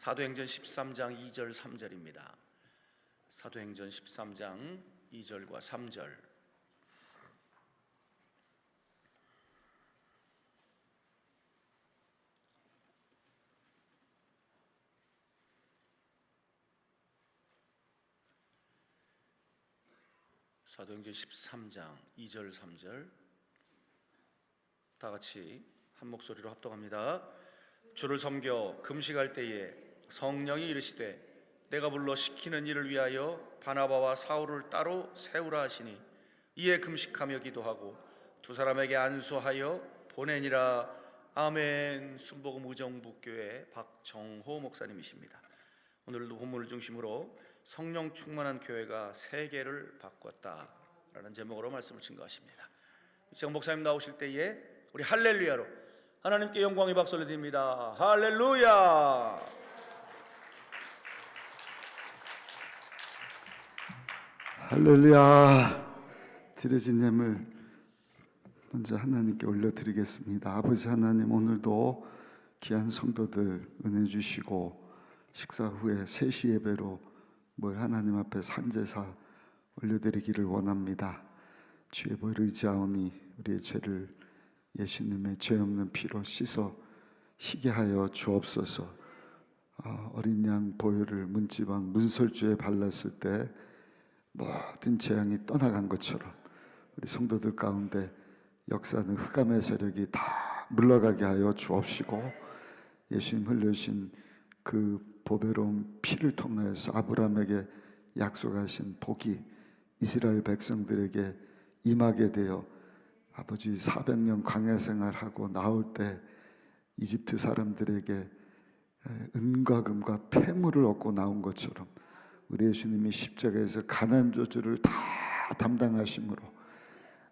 사도행전 13장 2절 3절입니다. 사도행전 13장 2절과 3절. 사도행전 13장 2절 3절 다 같이 한 목소리로 합독합니다. 주를 섬겨 금식할 때에 성령이 이르시되 내가 불러 시키는 일을 위하여 바나바와 사울을 따로 세우라 하시니 이에 금식하며 기도하고 두 사람에게 안수하여 보내니라. 아멘. 순복음 의정부교회 박정호 목사님이십니다. 오늘도 본문을 중심으로 성령 충만한 교회가 세계를 바꿨다라는 제목으로 말씀을 증거하십니다. 이창 목사님 나오실 때에 우리 할렐루야로 하나님께 영광의 박수를 드립니다. 할렐루야. 할렐루야. 드려진 예물 먼저 하나님께 올려드리겠습니다. 아버지 하나님, 오늘도 귀한 성도들 은혜 주시고 식사 후에 3시 예배로 하나님 앞에 산제사 올려드리기를 원합니다. 주의 보혈을 의지하오니 우리의 죄를 예수님의 죄 없는 피로 씻어 희게 하여 주옵소서. 어린 양 보혈을 문지방 문설주에 발랐을 때 모든 재앙이 떠나간 것처럼 우리 성도들 가운데 역사는 흑암의 세력이 다 물러가게 하여 주옵시고, 예수님 흘려주신 그 보배로운 피를 통해서 아브라함에게 약속하신 복이 이스라엘 백성들에게 임하게 되어 아버지 400년 광야 생활하고 나올 때 이집트 사람들에게 은과 금과 폐물을 얻고 나온 것처럼 우리 예수님이 십자가에서 가난 저주를 다 담당하심으로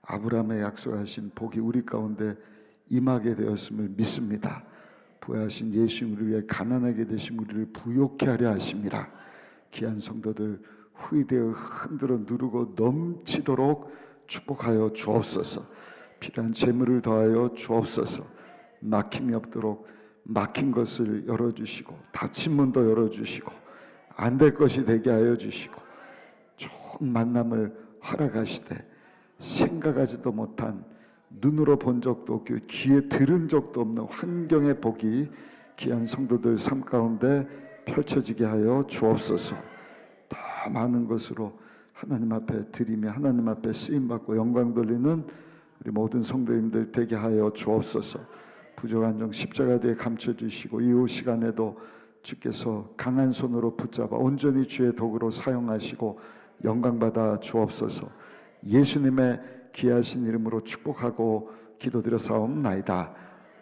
아브라함의 약속하신 복이 우리 가운데 임하게 되었음을 믿습니다. 부하신 예수님을 위해 가난하게 되신 우리를 부욕케 하려 하심이라. 귀한 성도들 후이되어 흔들어 누르고 넘치도록 축복하여 주옵소서. 필요한 재물을 더하여 주옵소서. 막힘이 없도록 막힌 것을 열어주시고 닫힌 문도 열어주시고 안 될 것이 되게 하여 주시고 좋은 만남을 허락하시되 생각하지도 못한 눈으로 본 적도 없고 귀에 들은 적도 없는 환경의 복이 귀한 성도들 삶 가운데 펼쳐지게 하여 주옵소서. 더 많은 것으로 하나님 앞에 드리며 하나님 앞에 쓰임받고 영광 돌리는 우리 모든 성도님들 되게 하여 주옵소서. 부족한 점 십자가 뒤에 감춰주시고 이후 시간에도 주께서 강한 손으로 붙잡아 온전히 주의 도구로 사용하시고 영광받아 주옵소서. 예수님의 귀하신 이름으로 축복하고 기도드려 사옵나이다.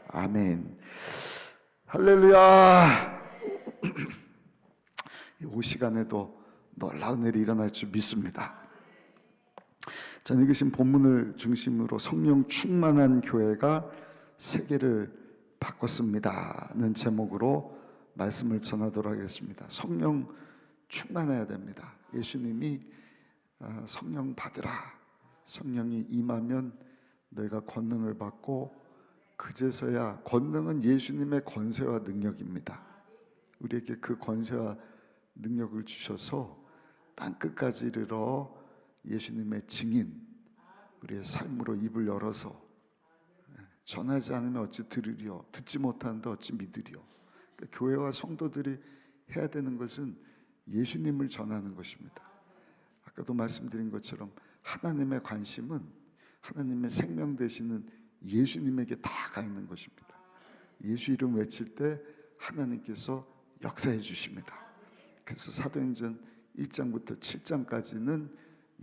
아멘. 할렐루야. 이 시간에도 놀라운 일이 일어날 줄 믿습니다. 자, 읽으신 본문을 중심으로 성령 충만한 교회가 세계를 바꿨습니다는 제목으로 말씀을 전하도록 하겠습니다. 성령 충만해야 됩니다. 예수님이 성령 받으라, 성령이 임하면 너희가 권능을 받고, 그제서야 권능은 예수님의 권세와 능력입니다. 우리에게 그 권세와 능력을 주셔서 땅끝까지 이르러 예수님의 증인, 우리의 삶으로 입을 열어서 전하지 않으면 어찌 들으리요, 듣지 못하는데 어찌 믿으리요. 그러니까 교회와 성도들이 해야 되는 것은 예수님을 전하는 것입니다. 아까도 말씀드린 것처럼 하나님의 관심은 하나님의 생명 되시는 예수님에게 다 가 있는 것입니다. 예수 이름 외칠 때 하나님께서 역사해 주십니다. 그래서 사도행전 1장부터 7장까지는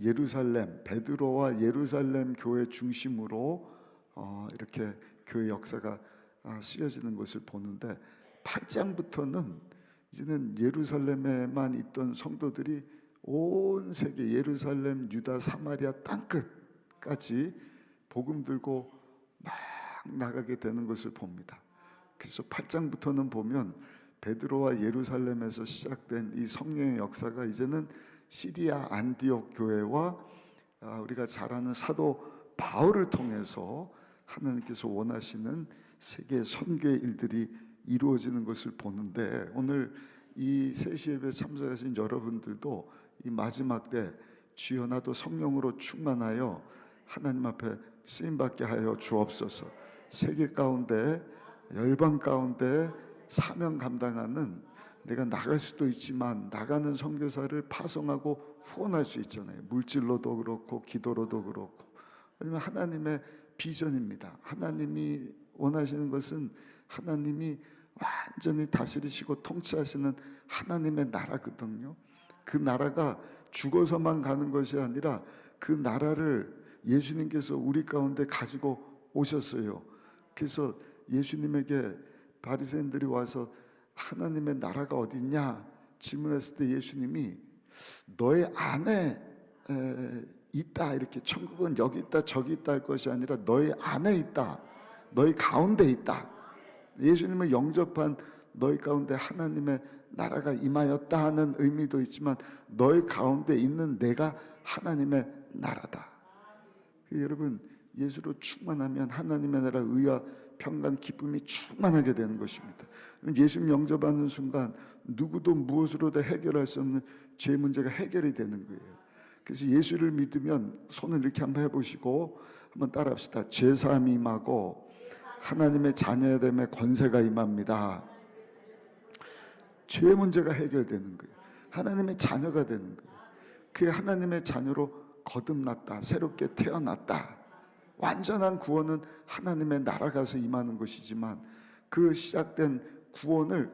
예루살렘, 베드로와 예루살렘 교회 중심으로 이렇게 교회 역사가 쓰여지는 것을 보는데, 8장부터는 이제는 예루살렘에만 있던 성도들이 온 세계 예루살렘, 유다, 사마리아 땅끝까지 복음 들고 막 나가게 되는 것을 봅니다. 그래서 8장부터는 보면 베드로와 예루살렘에서 시작된 이 성령의 역사가 이제는 시리아 안디옥 교회와 우리가 잘 아는 사도 바울을 통해서 하나님께서 원하시는 세계 선교의 일들이 이루어지는 것을 보는데, 오늘 이 3시 예배 참석하신 여러분들도 이 마지막 때 주여 나도 성령으로 충만하여 하나님 앞에 쓰임받게 하여 주옵소서. 세계 가운데, 열방 가운데 사명 감당하는, 내가 나갈 수도 있지만 나가는 선교사를 파송하고 후원할 수 있잖아요. 물질로도 그렇고 기도로도 그렇고. 왜냐면 하나님의 비전입니다. 하나님이 원하시는 것은 하나님이 완전히 다스리시고 통치하시는 하나님의 나라거든요. 그 나라가 죽어서만 가는 것이 아니라 그 나라를 예수님께서 우리 가운데 가지고 오셨어요. 그래서 예수님에게 바리새인들이 와서 하나님의 나라가 어딨냐 질문했을 때 예수님이 너의 안에 있다, 이렇게, 천국은 여기 있다 저기 있다 할 것이 아니라 너희 안에 있다, 너희 가운데 있다. 예수님을 영접한 너희 가운데 하나님의 나라가 임하였다 하는 의미도 있지만 너희 가운데 있는 내가 하나님의 나라다. 여러분, 예수로 충만하면 하나님의 나라 의와 평강 기쁨이 충만하게 되는 것입니다. 예수님 영접하는 순간 누구도 무엇으로도 해결할 수 없는 죄 문제가 해결이 되는 거예요. 그래서 예수를 믿으면 손을 이렇게 한번 해보시고 한번 따라합시다. 죄사함이 임하고 하나님의 자녀의 됨에 권세가 임합니다. 죄 문제가 해결되는 거예요. 하나님의 자녀가 되는 거예요. 그 하나님의 자녀로 거듭났다, 새롭게 태어났다. 완전한 구원은 하나님의 나라 가서 임하는 것이지만 그 시작된 구원을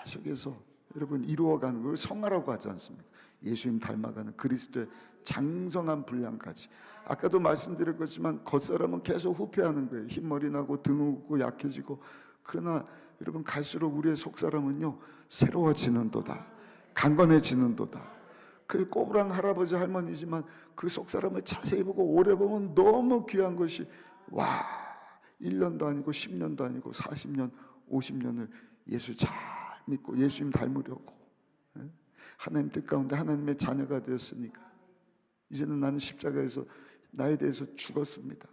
계속해서 여러분 이루어가는 걸 성화라고 하지 않습니까? 예수님 닮아가는 그리스도의 장성한 분량까지. 아까도 말씀드렸지만 겉사람은 계속 후퇴하는 거예요. 흰머리 나고 등 붓고 약해지고. 그러나 여러분 갈수록 우리의 속사람은요 새로워지는도다, 강건해지는도다. 그 꼬부랑 할아버지 할머니지만 그 속사람을 자세히 보고 오래 보면 너무 귀한 것이, 와, 1년도 아니고 10년도 아니고 40년 50년을 예수 잘 믿고 예수님 닮으려고 하나님 뜻 가운데 하나님의 자녀가 되었으니까 이제는 나는 십자가에서 나에 대해서 죽었습니다.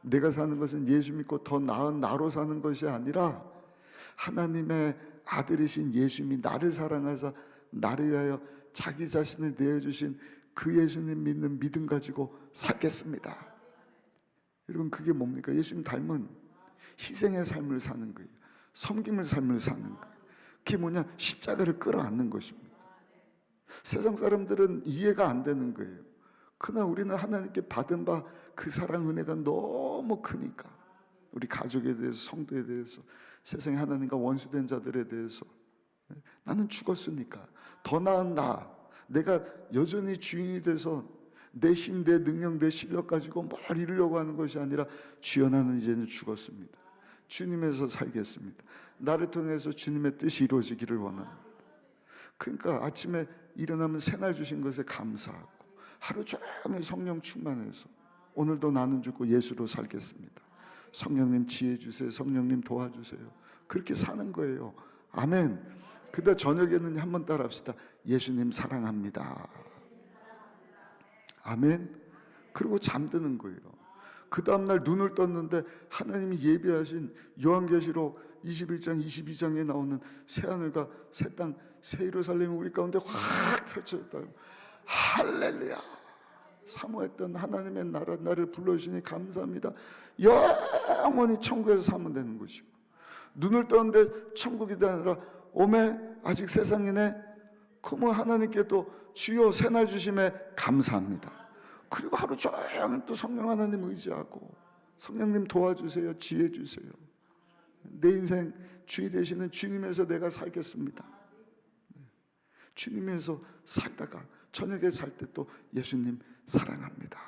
내가 사는 것은 예수 믿고 더 나은 나로 사는 것이 아니라 하나님의 아들이신 예수님이 나를 사랑하사 나를 위하여 자기 자신을 내어주신 그 예수님 믿는 믿음 가지고 살겠습니다. 여러분, 그게 뭡니까? 예수님 닮은 희생의 삶을 사는 거예요. 섬김의 삶을 사는 거예요. 그게 뭐냐? 십자가를 끌어안는 것입니다. 세상 사람들은 이해가 안 되는 거예요. 그러나 우리는 하나님께 받은 바 그 사랑 은혜가 너무 크니까, 우리 가족에 대해서, 성도에 대해서, 세상에 하나님과 원수된 자들에 대해서 나는 죽었으니까 더 나은 나, 내가 여전히 주인이 돼서 내 힘, 내 능력, 내 실력 가지고 뭘 이루려고 하는 것이 아니라 주여 나는 이제는 죽었습니다. 주님에서 살겠습니다. 나를 통해서 주님의 뜻이 이루어지기를 원합니다. 그러니까 아침에 일어나면 새날 주신 것에 감사하고 하루 종일 성령 충만해서 오늘도 나는 죽고 예수로 살겠습니다. 성령님 지혜 주세요. 성령님 도와주세요. 그렇게 사는 거예요. 아멘. 그다 저녁에는 한번 따라 합시다. 예수님 사랑합니다. 아멘. 그리고 잠드는 거예요. 그 다음날 눈을 떴는데 하나님이 예비하신 요한계시록 21장 22장에 나오는 새하늘과 새 땅 새 예루살렘이 우리 가운데 확 펼쳐졌다. 할렐루야. 사모했던 하나님의 나라, 나를 불러주시니 감사합니다. 영원히 천국에서 사면 되는 것이고, 눈을 떴는데 천국이 아니라 오메 아직 세상이네. 그러면 하나님께 또 주여 새날 주심에 감사합니다. 그리고 하루 종일 또 성령 하나님 의지하고 성령님 도와주세요, 지혜 주세요. 내 인생 주인 되시는 주님에서 내가 살겠습니다. 주님에서 살다가 저녁에 살 때 또 예수님 사랑합니다.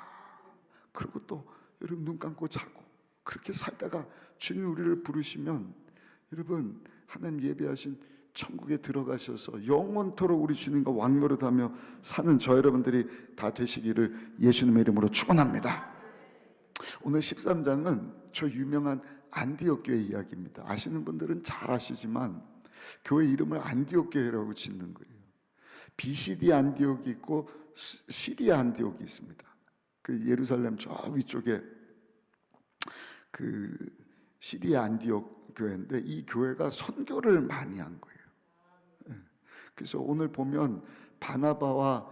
그리고 또 여러분 눈 감고 자고 그렇게 살다가 주님 우리를 부르시면 여러분 하나님 예배하신 천국에 들어가셔서 영원토록 우리 주님과 왕노릇하며 사는 저 여러분들이 다 되시기를 예수님의 이름으로 축원합니다. 오늘 13장은 저 유명한 안디옥 교회 이야기입니다. 아시는 분들은 잘 아시지만 교회 이름을 안디옥 교회라고 짓는 거예요. BCD 안디옥이 있고 시리아 안디옥이 있습니다. 그 예루살렘 저 위쪽에 그 시리아 안디옥 교회인데 이 교회가 선교를 많이 한 거예요. 예. 그래서 오늘 보면 바나바와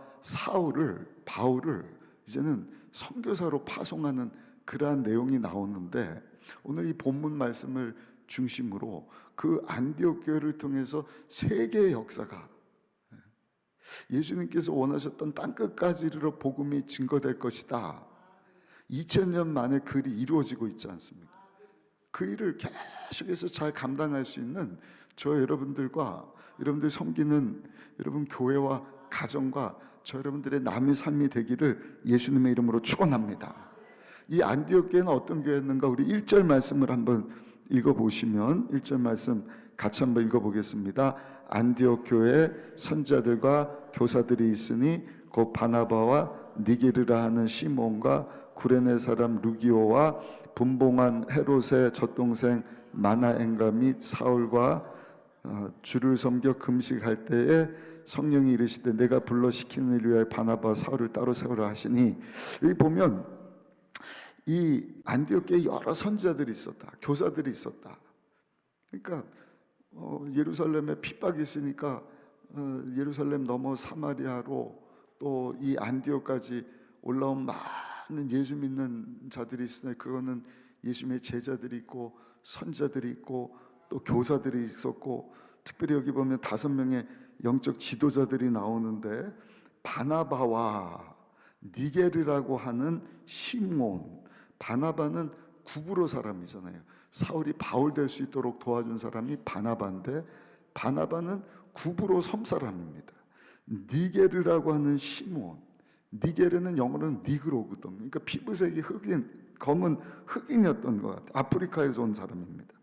바울을 이제는 선교사로 파송하는 그러한 내용이 나오는데, 오늘 이 본문 말씀을 중심으로 그 안디옥 교회를 통해서 세계의 역사가, 예수님께서 원하셨던 땅끝까지 이르러 복음이 증거될 것이다, 2000년 만에 그 일이 이루어지고 있지 않습니까? 그 일을 계속해서 잘 감당할 수 있는 저 여러분들과 여러분들 섬기는 여러분 교회와 가정과 저 여러분들의 남의 삶이 되기를 예수님의 이름으로 축원합니다. 이 안디옥 교회는 어떤 교회였는가? 우리 1절 말씀을 한번 읽어보시면, 1절 말씀 같이 한번 읽어보겠습니다. 안디옥 교회에 선지자들과 교사들이 있으니 곧 바나바와 니게르라 하는 시몬과 구레네 사람 루기오와 분봉한 헤롯의 젖동생 마나엔가 및 사울과 주를 섬겨 금식할 때에 성령이 이르시되 내가 불러 시키는 일 위하여 바나바 사울을 따로 세우라 하시니, 여기 보면 이 안디옥 교회에 여러 선지자들이 있었다, 교사들이 있었다. 그러니까 예루살렘에 핍박이 있으니까 예루살렘 넘어 사마리아로 또 이 안디옥까지 올라온 많은 예수 믿는 자들이 있으니, 그거는 예수님의 제자들이 있고 선지자들이 있고 또 교사들이 있었고, 특별히 여기 보면 5명의 영적 지도자들이 나오는데, 바나바와 니게르라고 하는 시몬, 바나바는 구브로 사람이잖아요. 사울이 바울 될 수 있도록 도와준 사람이 바나바인데, 바나바는 구브로 섬 사람입니다. 니게르라고 하는 시몬, 니게르는 영어로는 니그로거든. 그러니까 피부색이 검은 흑인이었던 것 같아요. 아프리카에서 온 사람입니다.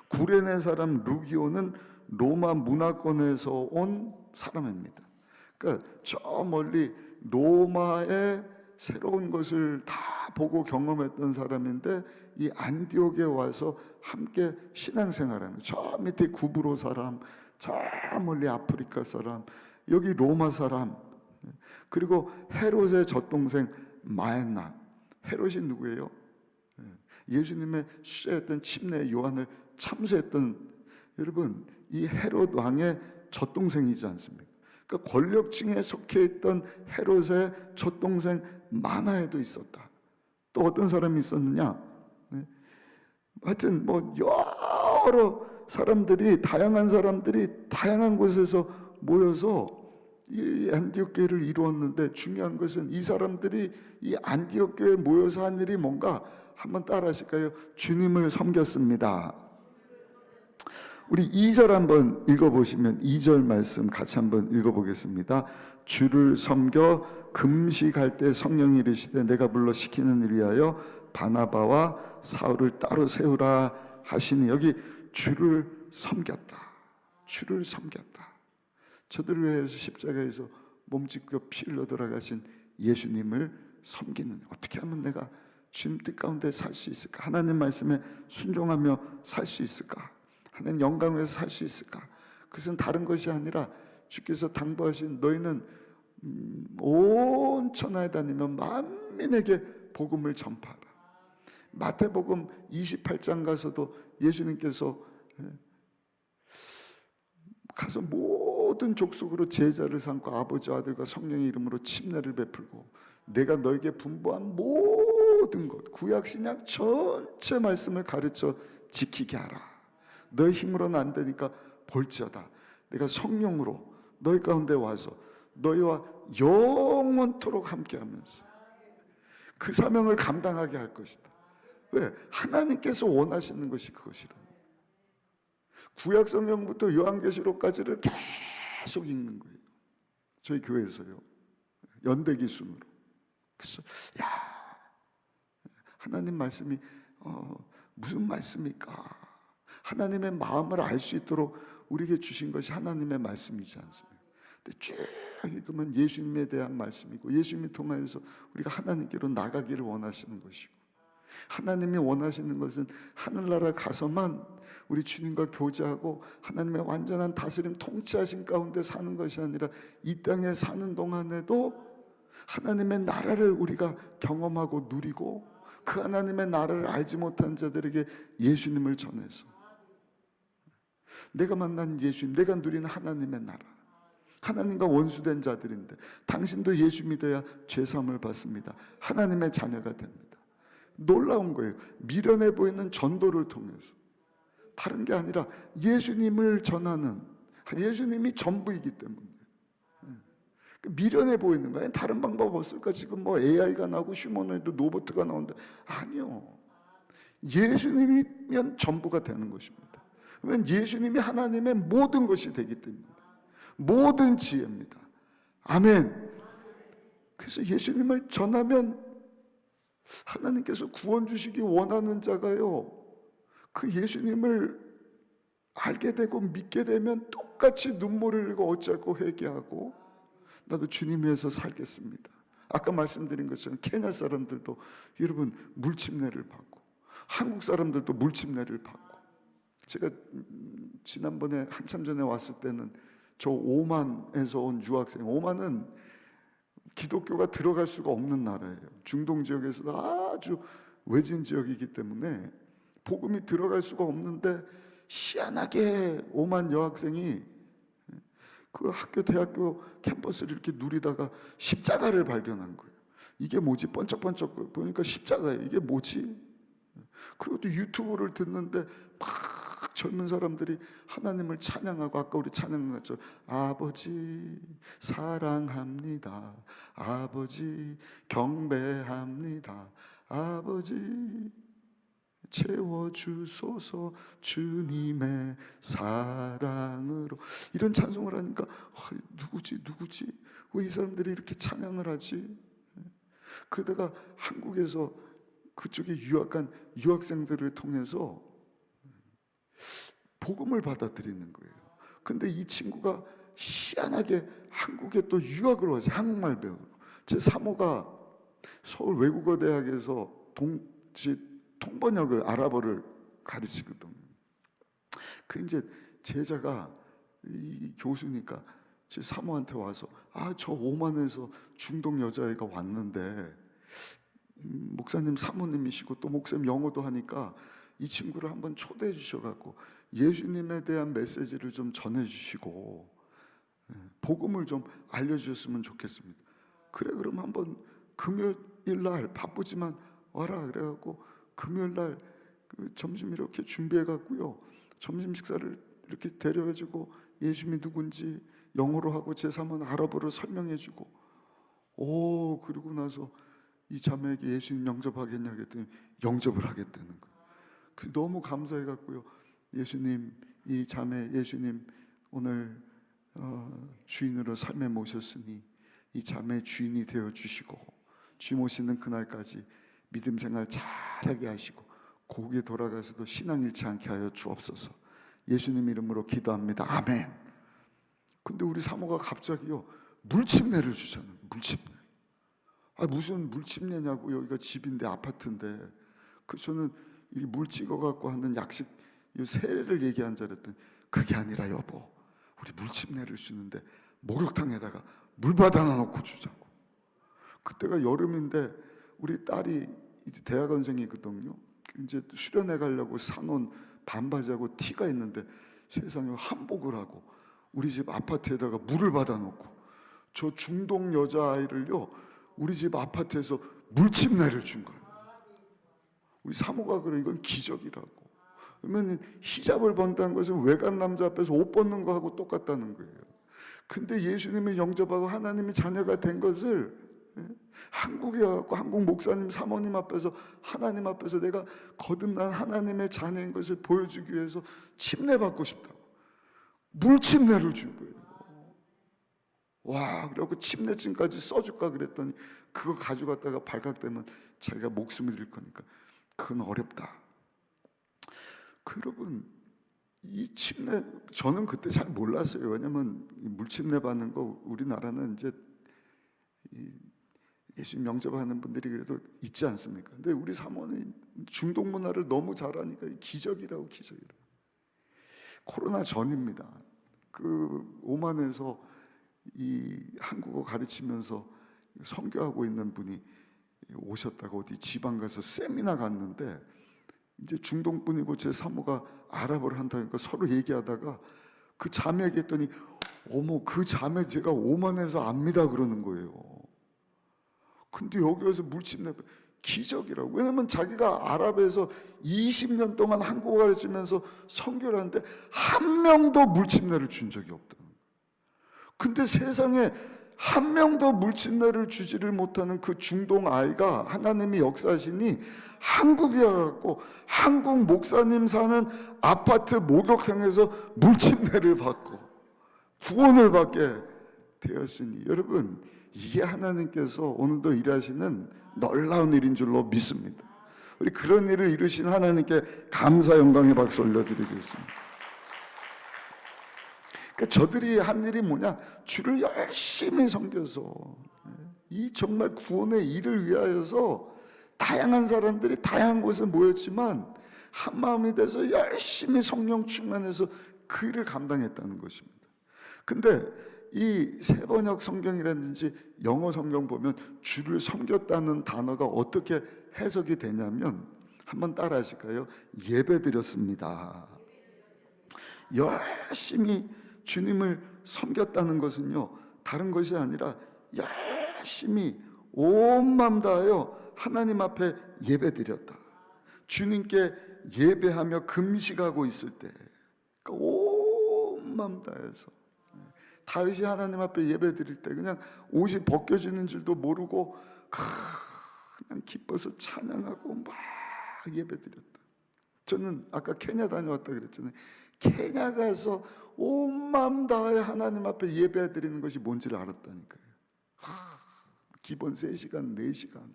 구레네 사람 루기오는 로마 문화권에서 온 사람입니다. 그러니까 저 멀리 로마의 새로운 것을 다 보고 경험했던 사람인데, 이 안디옥에 와서 함께 신앙생활하는, 저 밑에 구브로 사람, 저 멀리 아프리카 사람, 여기 로마 사람, 그리고 헤롯의 젖동생 마엔나. 헤롯이 누구예요? 예수님의 수자였던 침례 요한을 참수했던, 여러분 이 헤롯 왕의 젖동생이지 않습니까? 그러니까 권력층에 속해 있던 헤롯의 젖동생 마나에도 있었다. 또 어떤 사람이 있었느냐? 하여튼 뭐 여러 사람들이, 다양한 사람들이 다양한 곳에서 모여서 이 안디옥 교회를 이루었는데, 중요한 것은 이 사람들이 이 안디옥 교회에 모여서 한 일이 뭔가 한번 따라 하실까요? 주님을 섬겼습니다. 우리 2절 한번 읽어보시면, 2절 말씀 같이 한번 읽어보겠습니다. 주를 섬겨 금식할 때 성령이 이르시되 내가 불러 시키는 일 위하여 바나바와 사울을 따로 세우라 하시니, 여기 주를 섬겼다, 주를 섬겼다. 저들을 위해서 십자가에서 몸짓고 피 흘려 돌아가신 예수님을 섬기는, 어떻게 하면 내가 주님 뜻 가운데 살 수 있을까? 하나님 말씀에 순종하며 살 수 있을까? 하나님 영광에서 살 수 있을까? 그것은 다른 것이 아니라 주께서 당부하신 너희는 온 천하에 다니며 만민에게 복음을 전파하라. 마태복음 28장 가서도 예수님께서 가서 모든 족속으로 제자를 삼고 아버지와 아들과 성령의 이름으로 침례를 베풀고 내가 너에게 분부한 모든 것, 구약 신약 전체 말씀을 가르쳐 지키게 하라. 너의 힘으로는 안 되니까 볼지어다 내가 성령으로 너희 가운데 와서 너희와 영원토록 함께하면서 그 사명을 감당하게 할 것이다. 왜? 하나님께서 원하시는 것이 그것이라. 구약 성경부터 요한계시록까지를 계속 읽는 거예요. 저희 교회에서요. 연대기 순으로. 그래서 야, 하나님 말씀이 무슨 말씀입니까? 하나님의 마음을 알 수 있도록 우리에게 주신 것이 하나님의 말씀이지 않습니까? 근데 쭉 읽으면 예수님에 대한 말씀이고, 예수님을 통하여서 우리가 하나님께로 나가기를 원하시는 것이고, 하나님이 원하시는 것은 하늘나라 가서만 우리 주님과 교제하고 하나님의 완전한 다스림 통치하신 가운데 사는 것이 아니라 이 땅에 사는 동안에도 하나님의 나라를 우리가 경험하고 누리고, 그 하나님의 나라를 알지 못한 자들에게 예수님을 전해서 내가 만난 예수님, 내가 누리는 하나님의 나라, 하나님과 원수된 자들인데 당신도 예수 믿어야 죄사함을 받습니다. 하나님의 자녀가 됩니다. 놀라운 거예요. 미련해 보이는 전도를 통해서, 다른 게 아니라 예수님을 전하는, 예수님이 전부이기 때문에 미련해 보이는 거예요. 다른 방법 없을까? 지금 뭐 AI가 나오고 휴머노이드 로봇가 나오는데, 아니요, 예수님이면 전부가 되는 것입니다. 왜냐하면 예수님이 하나님의 모든 것이 되기 때문에, 모든 지혜입니다. 아멘. 그래서 예수님을 전하면 하나님께서 구원 주시기 원하는 자가요, 그 예수님을 알게 되고 믿게 되면 똑같이 눈물을 흘리고 어찌할꼬 회개하고, 나도 주님 위해서 살겠습니다. 아까 말씀드린 것처럼 케냐 사람들도 여러분 물침례를 받고, 한국 사람들도 물침례를 받고, 제가 지난번에 한참 전에 왔을 때는 저 오만에서 온 유학생, 오만은 기독교가 들어갈 수가 없는 나라예요. 중동 지역에서도 아주 외진 지역이기 때문에 복음이 들어갈 수가 없는데, 희한하게 오만 여학생이 그 학교 대학교 캠퍼스를 이렇게 누리다가 십자가를 발견한 거예요. 이게 뭐지? 번쩍번쩍 보니까 십자가예요. 이게 뭐지? 그리고 또 유튜브를 듣는데 막 젊은 사람들이 하나님을 찬양하고, 아까 우리 찬양한 것처럼 아버지 사랑합니다, 아버지 경배합니다, 아버지 채워주소서 주님의 사랑으로, 이런 찬송을 하니까 누구지 왜 이 사람들이 이렇게 찬양을 하지? 그러다가 한국에서 그쪽에 유학간 유학생들을 통해서 복음을 받아들이는 거예요. 근데 이 친구가 희한하게 한국에 또 유학을 와서 한국말 배우고, 제 사모가 서울 외국어대학에서 통번역을, 아랍어를 가르치거든요. 그 이제 제자가 이 교수니까 제 사모한테 와서, 저 오만에서 중동 여자애가 왔는데 목사님 사모님이시고 또 목사님 영어도 하니까 이 친구를 한번 초대해 주셔갖고 예수님에 대한 메시지를 좀 전해주시고 복음을 좀 알려주셨으면 좋겠습니다. 그래, 그럼 한번 금요일 날 바쁘지만 와라 그래갖고 금요일날 점심 이렇게 준비해갖고요, 점심 식사를 이렇게 데려가지고 예수님이 누군지 영어로 하고 제 사모는 아랍어로 설명해주고, 그리고 나서 이 자매에게 예수님 영접하겠냐 그랬더니 영접을 하겠다는 거예요. 너무 감사해갖고요, 예수님, 이 자매 예수님 오늘 주인으로 삶에 모셨으니 이 자매 주인이 되어주시고, 주님 오시는 그날까지 믿음 생활 잘하게 하시고 고국에 돌아가서도 신앙 잃지 않게 하여 주옵소서. 예수님 이름으로 기도합니다. 아멘. 근데 우리 사모가 갑자기요 물침례를 주잖아요. 물침례. 무슨 물침례냐고, 여기가 집인데 아파트인데. 저는 이 물 찍어갖고 하는 약식 세례를 얘기한 줄 알았더니 그게 아니라 여보, 우리 물침례를 주는데 목욕탕에다가 물 받아 놓고 주자고. 그때가 여름인데 우리 딸이 이제 대학원생이거든요. 이제 수련회 가려고 사놓은 반바지하고 티가 있는데 세상에 한복을 하고 우리 집 아파트에다가 물을 받아 놓고, 저 중동 여자아이를요 우리 집 아파트에서 물침례를 준 거예요. 우리 사모가 그래, 이건 기적이라고. 그러면 히잡을 번다는 것은 외간 남자 앞에서 옷 벗는 거하고 똑같다는 거예요. 근데 예수님을 영접하고 하나님의 자녀가 된 것을 한국에 와서 한국 목사님 사모님 앞에서, 하나님 앞에서 내가 거듭난 하나님의 자녀인 것을 보여주기 위해서 침례 받고 싶다고 물침례를 준 거예요. 와, 그래갖고 침례증까지 써줄까 그랬더니 그거 가져갔다가 발각되면 자기가 목숨을 잃을 거니까 그건 어렵다. 여러분, 이 침례 저는 그때 잘 몰랐어요. 왜냐면 물침례 받는 거 우리나라는 이제 예수님 영접하는 분들이 그래도 있지 않습니까? 근데 우리 사모는 중동 문화를 너무 잘하니까 기적이라고. 코로나 전입니다. 오만에서 이 한국어 가르치면서 선교하고 있는 분이 오셨다고 어디 지방 가서 세미나 갔는데 이제 중동분이고 제 사모가 아랍어를 한다니까 서로 얘기하다가 그 자매에게 했더니 어머 그 자매 제가 오만해서 압니다 그러는 거예요. 근데 여기 와서 물집 내고 기적이라고. 왜냐면 자기가 아랍에서 20년 동안 한국어 가르치면서 선교를 하는데 한 명도 물침례를 준 적이 없다는 거예요. 근데 세상에 한 명도 물침례를 주지를 못하는 그 중동 아이가 하나님이 역사하시니 한국에 와갖고 한국 목사님 사는 아파트 목욕탕에서 물침례를 받고 구원을 받게 되었으니 여러분 이게 하나님께서 오늘도 일하시는 놀라운 일인 줄로 믿습니다. 우리 그런 일을 이루신 하나님께 감사 영광의 박수 올려드리겠습니다. 그러니까 저들이 한 일이 뭐냐? 주를 열심히 섬겨서 이 정말 구원의 일을 위하여서 다양한 사람들이 다양한 곳에 모였지만 한 마음이 돼서 열심히 성령 충만해서 그 일을 감당했다는 것입니다. 근데 이 세번역 성경이라든지 영어 성경 보면 주를 섬겼다는 단어가 어떻게 해석이 되냐면 한번 따라 하실까요? 예배드렸습니다. 열심히 주님을 섬겼다는 것은요 다른 것이 아니라 열심히 온 마음 다하여 하나님 앞에 예배드렸다. 주님께 예배하며 금식하고 있을 때 그러니까 온 마음 다해서 다윗이 하나님 앞에 예배드릴 때 그냥 옷이 벗겨지는 줄도 모르고 그냥 기뻐서 찬양하고 막 예배드렸다. 저는 아까 케냐 다녀왔다 그랬잖아요. 케냐 가서 온 마음 다해 하나님 앞에 예배드리는 것이 뭔지를 알았다니까요. 기본 3시간, 4시간.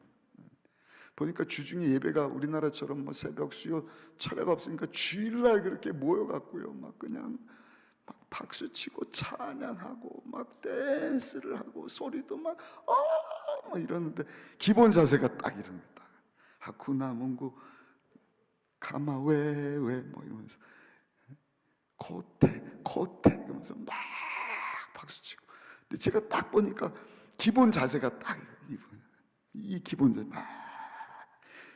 보니까 주중에 예배가 우리나라처럼 뭐 새벽 수요 철회가 없으니까 주일날 그렇게 모여갖고요. 막 그냥 막 박수치고 찬양하고 막 댄스를 하고 소리도 막 이러는데 기본 자세가 딱 이런 거다. 하쿠나 몽구 가마 왜 뭐 이러면서 코테 이러면서 막 박수치고. 근데 제가 딱 보니까 기본 자세가 딱 이 기본 자세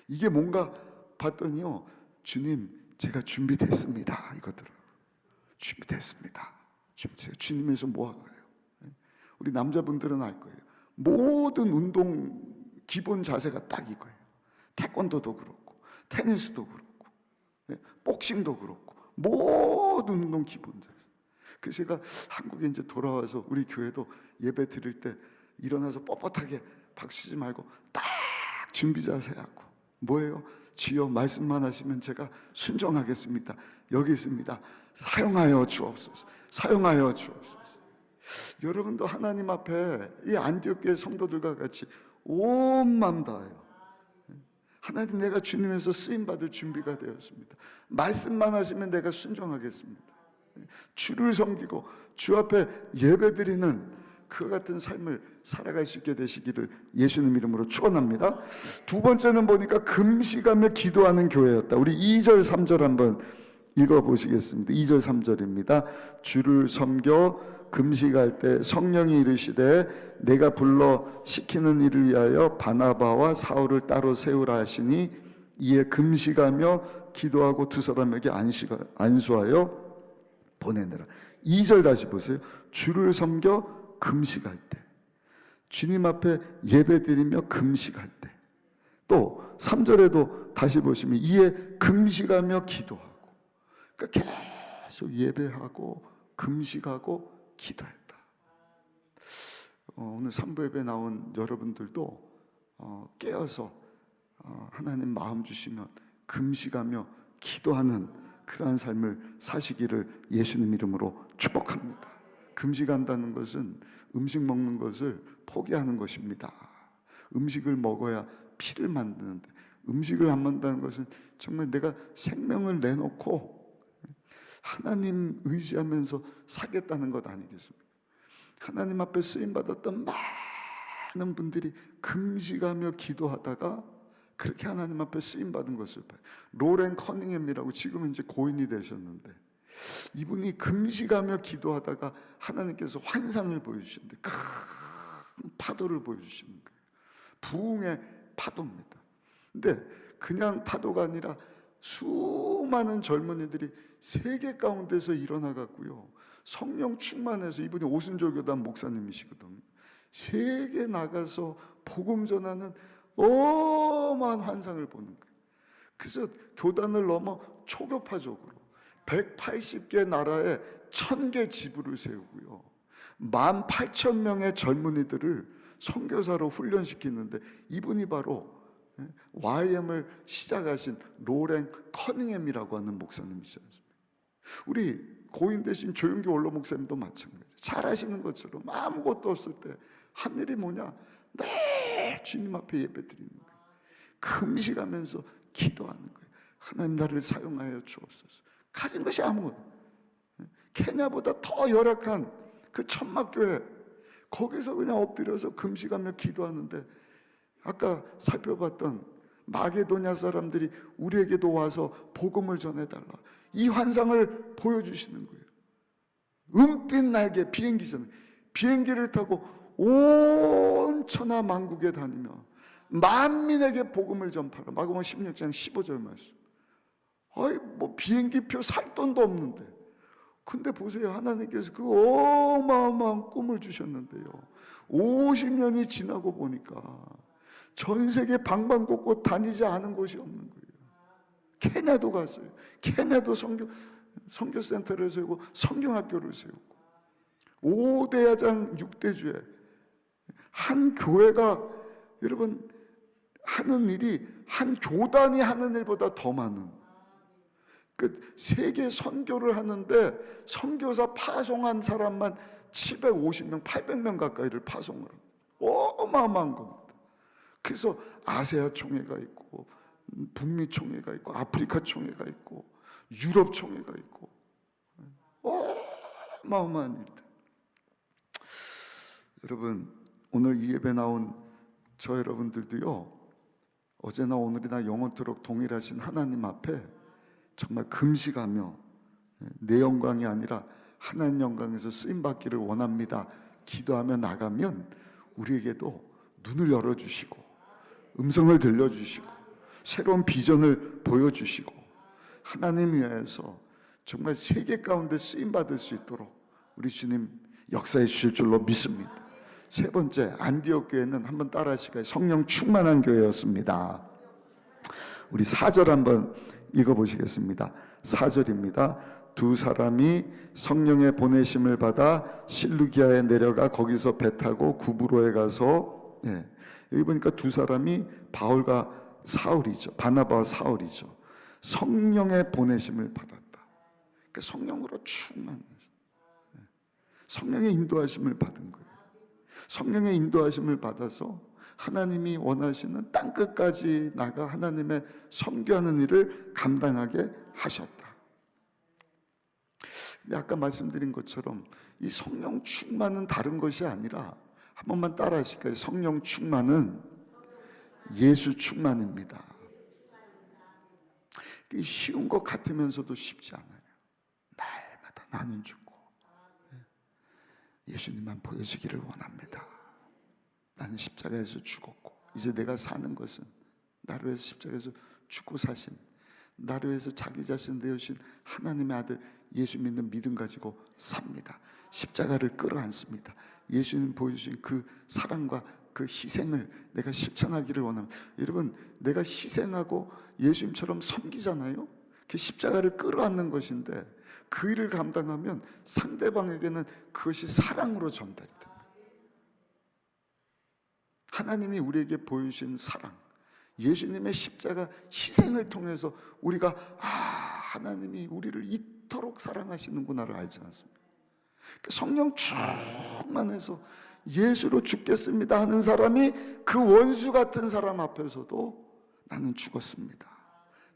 이게 뭔가 봤더니요 주님 제가 준비됐습니다 이거더라고요. 준비됐습니다. 주님에서 뭐 하고요? 우리 남자분들은 알 거예요. 모든 운동 기본 자세가 딱 이거예요. 태권도도 그렇고 테니스도 그렇고 복싱도 그렇고 모든 운동 기본 자세. 그래서 제가 한국에 이제 돌아와서 우리 교회도 예배 드릴 때 일어나서 뻣뻣하게 박수지 말고 딱 준비 자세하고 뭐예요? 주여 말씀만 하시면 제가 순종하겠습니다. 여기 있습니다. 사용하여 주옵소서. 사용하여 주옵소서. 여러분도 하나님 앞에 이 안디옥교회 성도들과 같이 온 마음 다해요. 하나님 내가 주님에서 쓰임받을 준비가 되었습니다. 말씀만 하시면 내가 순종하겠습니다. 주를 섬기고 주 앞에 예배드리는 그와 같은 삶을 살아갈 수 있게 되시기를 예수님 이름으로 축원합니다. 두 번째는 보니까 금식하며 기도하는 교회였다. 우리 2절 3절 한번 읽어보시겠습니다. 2절 3절입니다. 주를 섬겨 금식할 때 성령이 이르시되 내가 불러 시키는 일을 위하여 바나바와 사울을 따로 세우라 하시니 이에 금식하며 기도하고 두 사람에게 안수하여 보내느라. 2절 다시 보세요. 주를 섬겨 금식할 때, 주님 앞에 예배드리며 금식할 때, 또 3절에도 다시 보시면 이에 금식하며 기도하고, 그러니까 계속 예배하고 금식하고 기도했다. 오늘 3부 예배 나온 여러분들도 깨어서 하나님 마음 주시면 금식하며 기도하는 그러한 삶을 사시기를 예수님 이름으로 축복합니다. 금식한다는 것은 음식 먹는 것을 포기하는 것입니다. 음식을 먹어야 피를 만드는데 음식을 안 먹는다는 것은 정말 내가 생명을 내놓고 하나님 의지하면서 살겠다는 것 아니겠습니까? 하나님 앞에 쓰임받았던 많은 분들이 금식하며 기도하다가 그렇게 하나님 앞에 쓰임받은 것을 봐요. 로렌 커닝햄이라고 지금은 이제 고인이 되셨는데 이분이 금식하며 기도하다가 하나님께서 환상을 보여주시는데 큰 파도를 보여주시는 거예요. 부흥의 파도입니다. 근데 그냥 파도가 아니라 수많은 젊은이들이 세계 가운데서 일어나갔고요. 성령 충만해서, 이분이 오순절교단 목사님이시거든요. 세계 나가서 복음 전하는 어마어마한 환상을 보는 거예요. 그래서 교단을 넘어 초교파적으로 180개 나라에 1000개 지부를 세우고요, 18,000명의 젊은이들을 선교사로 훈련시키는데, 이분이 바로 YM을 시작하신 로렌 커닝햄이라고 하는 목사님이시지 않습니까? 우리 고인 되신 조용기 원로 목사님도 마찬가지예요. 잘하시는 것처럼 아무것도 없을 때 한 일이 뭐냐? 늘 주님 앞에 예배 드리는 거예요. 금식하면서 기도하는 거예요. 하나님 나를 사용하여 주옵소서. 가진 것이 아무것도, 케냐보다 더 열악한 그 천막교회, 거기서 그냥 엎드려서 금식하며 기도하는데, 아까 살펴봤던 마게도냐 사람들이 우리에게도 와서 복음을 전해달라, 이 환상을 보여주시는 거예요. 은빛 날개 비행기잖아요. 비행기를 타고 온 천하 만국에 다니며 만민에게 복음을 전파라. 마가복음 16장 15절 말씀. 아이, 뭐 비행기표 살 돈도 없는데, 근데 보세요, 하나님께서 그 어마어마한 꿈을 주셨는데요, 50년이 지나고 보니까 전 세계 방방곡곡 다니지 않은 곳이 없는 거예요. 케냐도 갔어요. 케냐도 선교센터를 세우고 성경학교를 세우고, 5대 야장 6대주에 한 교회가, 여러분, 하는 일이 한 교단이 하는 일보다 더 많은, 그 세계 선교를 하는데 선교사 파송한 사람만 750명, 800명 가까이를 파송을 합니다. 어마어마한 겁니다. 그래서 아세아 총회가 있고, 북미 총회가 있고, 아프리카 총회가 있고, 유럽 총회가 있고, 어마어마한 일들. 여러분, 오늘 이 예배 나온 저 여러분들도요, 어제나 오늘이나 영원토록 동일하신 하나님 앞에 정말 금식하며, 내 영광이 아니라 하나님 영광에서 쓰임받기를 원합니다 기도하며 나가면, 우리에게도 눈을 열어주시고 음성을 들려주시고 새로운 비전을 보여주시고, 하나님 위해서 정말 세계 가운데 쓰임받을 수 있도록 우리 주님 역사해 주실 줄로 믿습니다. 세 번째, 안디옥 교회는 한번 따라 하실까요? 성령 충만한 교회였습니다. 우리 4절 한번 읽어보시겠습니다. 4절입니다. 두 사람이 성령의 보내심을 받아 실루기아에 내려가 거기서 배 타고 구브로에 가서, 여기 보니까 두 사람이 바울과 사울이죠. 바나바와 사울이죠. 성령의 보내심을 받았다. 그러니까 성령으로 충만해서, 성령의 인도하심을 받은 거예요. 성령의 인도하심을 받아서 하나님이 원하시는 땅끝까지 나가 하나님의 선교하는 일을 감당하게 하셨다. 근데 아까 말씀드린 것처럼 이 성령 충만은 다른 것이 아니라, 한 번만 따라 하실까요? 성령 충만은 예수 충만입니다. 쉬운 것 같으면서도 쉽지 않아요. 날마다 나는 죽고 예수님만 보여주기를 원합니다. 나는 십자가에서 죽었고, 이제 내가 사는 것은 나를 위해서 십자가에서 죽고 사신, 나를 위해서 자기 자신 내어주신 하나님의 아들 예수 믿는 믿음 가지고 삽니다. 십자가를 끌어안습니다. 예수님 보여주신 그 사랑과 그 희생을 내가 실천하기를 원합니다. 여러분, 내가 희생하고 예수님처럼 섬기잖아요. 그 십자가를 끌어안는 것인데, 그 일을 감당하면 상대방에게는 그것이 사랑으로 전달이 됩니다. 하나님이 우리에게 보여주신 사랑, 예수님의 십자가 희생을 통해서 우리가 하나님이 우리를 이토록 사랑하시는구나를 알지 않습니까? 성령 충만해서 예수로 죽겠습니다 하는 사람이 그 원수 같은 사람 앞에서도 나는 죽었습니다,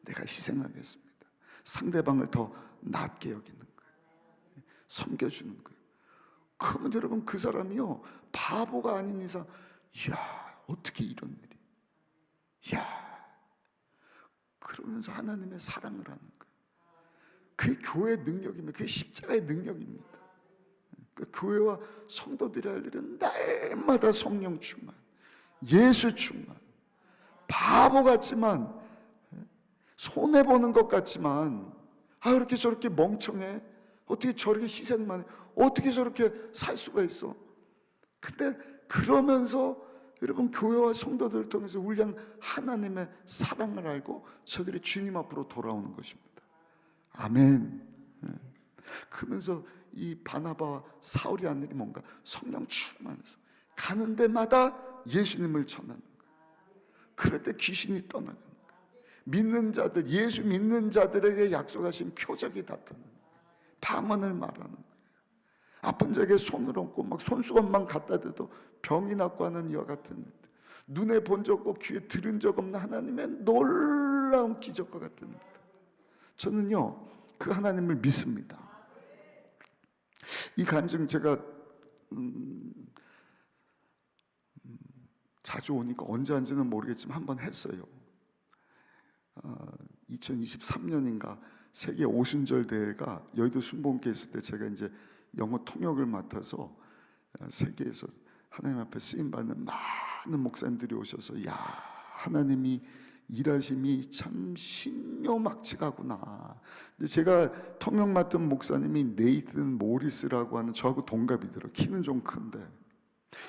내가 희생하겠습니다, 상대방을 더 낮게 여기는 거예요. 섬겨주는 거예요. 그러면 여러분, 그 사람이요, 바보가 아닌 이상, 이야, 어떻게 이런 일이, 이야, 그러면서 하나님의 사랑을 하는 거예요. 그게 교회의 능력입니다. 그게 십자가의 능력입니다. 그 교회와 성도들이 할 일은 날마다 성령 충만, 예수 충만, 바보 같지만 손해 보는 것 같지만 이렇게 저렇게 멍청해? 어떻게 저렇게 희생만 해? 어떻게 저렇게 살 수가 있어? 근데 그러면서 여러분 교회와 성도들을 통해서 우리 양 하나님의 사랑을 알고 저들이 주님 앞으로 돌아오는 것입니다. 아멘. 그러면서 이 바나바와 사울이 한 일이 뭔가? 성령 충만해서 가는 데마다 예수님을 전하는 거예요. 그럴 때 귀신이 떠나가는 거예요. 믿는 자들, 예수 믿는 자들에게 약속하신 표적이 나타나는 거예요. 방언을 말하는 거예요. 아픈 자에게 손을 얹고 막 손수건만 갖다 대도 병이 낫고 하는 이와 같은, 눈에 본 적 없고 귀에 들은 적 없는 하나님의 놀라운 기적과 같은, 저는요 그 하나님을 믿습니다. 이 간증 제가 자주 오니까 언제 한지는 모르겠지만 한번 했어요. 2023년인가 세계 오순절 대회가 여의도 순복음교회 있을 때 제가 이제 영어 통역을 맡아서 세계에서 하나님 앞에 쓰임 받는 많은 목사님들이 오셔서 야, 하나님이 일하심이 참 신묘막측하구나. 제가 통역 맡은 목사님이 네이슨 모리스라고 하는, 저하고 동갑이더라고요. 키는 좀 큰데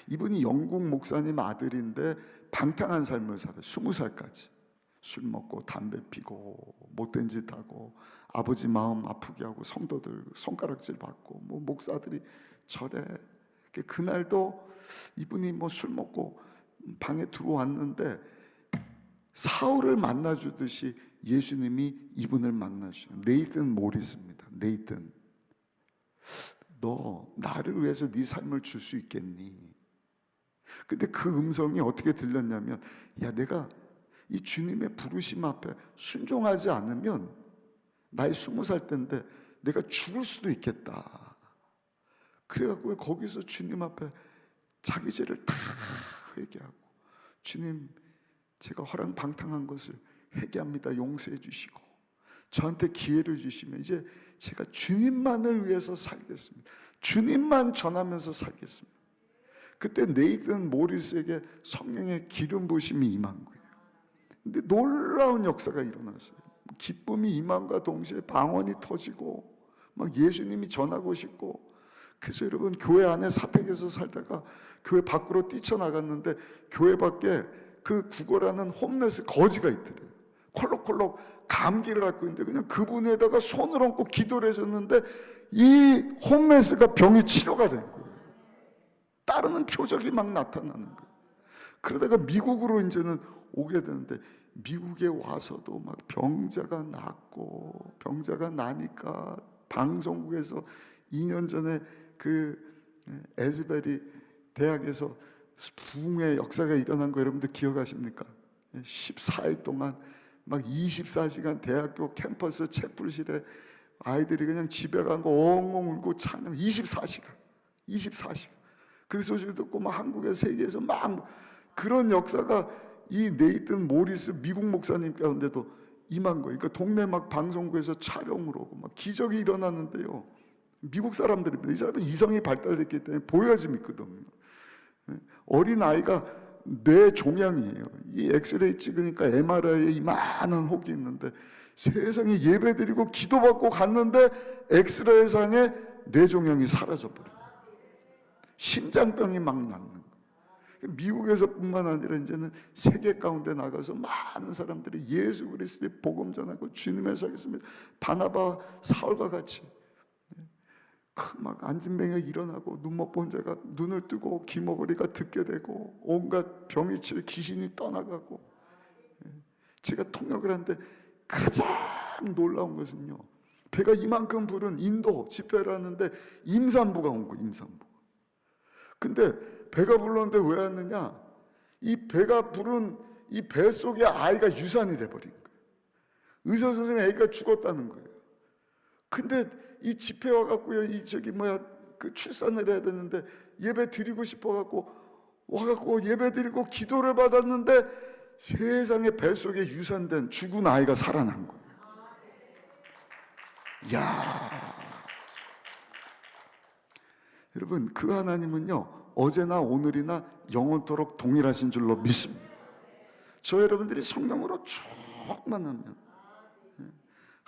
이분이 영국 목사님 아들인데 방탕한 삶을 살아요. 20살까지 술 먹고 담배 피고 못된 짓 하고 아버지 마음 아프게 하고 성도들 손가락질 받고 뭐 목사들이 절에. 그날도 이분이 뭐 술 먹고 방에 들어왔는데 사울을 만나주듯이 예수님이 이분을 만나주셔요. 네이슨 모리스입니다. 네이슨, 너 나를 위해서 네 삶을 줄 수 있겠니? 근데 그 음성이 어떻게 들렸냐면, 야, 내가 이 주님의 부르심 앞에 순종하지 않으면 나이 20살 때인데 내가 죽을 수도 있겠다. 그래갖고 거기서 주님 앞에 자기 죄를 다 회개하고, 주님 제가 허랑방탕한 것을 회개합니다. 용서해 주시고 저한테 기회를 주시면 이제 제가 주님만을 위해서 살겠습니다. 주님만 전하면서 살겠습니다. 그때 네이슨 모리스에게 성령의 기름 부으심이 임한 거예요. 근데 놀라운 역사가 일어났어요. 기쁨이 임함과 동시에 방언이 터지고 막 예수님이 전하고 싶고. 그래서 여러분, 교회 안에 사택에서 살다가 교회 밖으로 뛰쳐나갔는데 교회 밖에 그 구걸하는 홈레스 거지가 있더래요. 콜록콜록 감기를 앓고 있는데 그냥 그분에다가 손을 얹고 기도를 해줬는데 이 홈레스가 병이 치료가 된 거예요. 따르는 표적이 막 나타나는 거예요. 그러다가 미국으로 이제는 오게 되는데 미국에 와서도 막 병자가 낫고, 병자가 나니까 방송국에서 2년 전에 그 에즈베리 대학에서 부흥의 역사가 일어난 거 여러분들 기억하십니까? 14일 동안 막 24시간 대학교 캠퍼스 채플실에 아이들이 그냥 집에 간 거 엉엉 울고 찬양 24시간 그 소식 듣고 막 한국에 세계에서 막 그런 역사가 이 네이슨 모리스 미국 목사님 가운데도 임한 거예요. 그러니까 동네 막 방송국에서 촬영을 오고 막 기적이 일어났는데요. 미국 사람들입니다. 이 사람은 이성이 발달됐기 때문에 보여야지 믿거든요. 어린 아이가 뇌 종양이에요. 이 엑스레이 찍으니까 MRI에 이만한 혹이 있는데 세상에 예배드리고 기도받고 갔는데 엑스레이상에 뇌 종양이 사라져버려요. 심장병이 막 낫는 거예요. 미국에서뿐만 아니라 이제는 세계 가운데 나가서 많은 사람들이 예수 그리스도의 복음 전하고 주님의 살겠습니다. 바나바 사울과 같이 막 안진뱅이가 일어나고 눈 못 본 자가 눈을 뜨고 귀머거리가 듣게 되고 온갖 병이 치료 귀신이 떠나가고. 제가 통역을 하는데 가장 놀라운 것은요, 배가 이만큼 부른 인도 집회를 하는데 임산부가 온 거예요. 임산부. 근데 배가 불렀는데 왜 왔느냐, 이 배가 부른 이 배 속에 아이가 유산이 돼버린 거예요. 의사 선생님이 아기가 죽었다는 거예요. 근데 이 집회 와갖고요, 그 출산을 해야 되는데 예배 드리고 싶어갖고 와갖고 예배 드리고 기도를 받았는데 세상에 뱃속에 유산된 죽은 아이가 살아난 거예요. 야, 여러분, 그 하나님은요 어제나 오늘이나 영원토록 동일하신 줄로 믿습니다. 저 여러분들이 성령으로 충만하면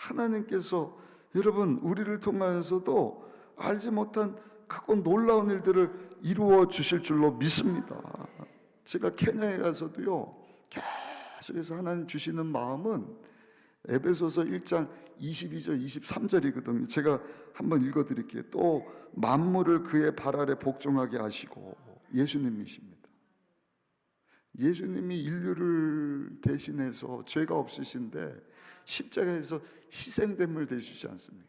하나님께서 여러분 우리를 통하여서도 알지 못한 크고 놀라운 일들을 이루어 주실 줄로 믿습니다. 제가 케냐에 가서도요, 계속해서 하나님 주시는 마음은 에베소서 1장 22절 23절이거든요. 제가 한번 읽어드릴게요. 또 만물을 그의 발 아래 복종하게 하시고, 예수님이십니다. 예수님이 인류를 대신해서 죄가 없으신데 십자가에서 희생됨을 대주지 않습니까?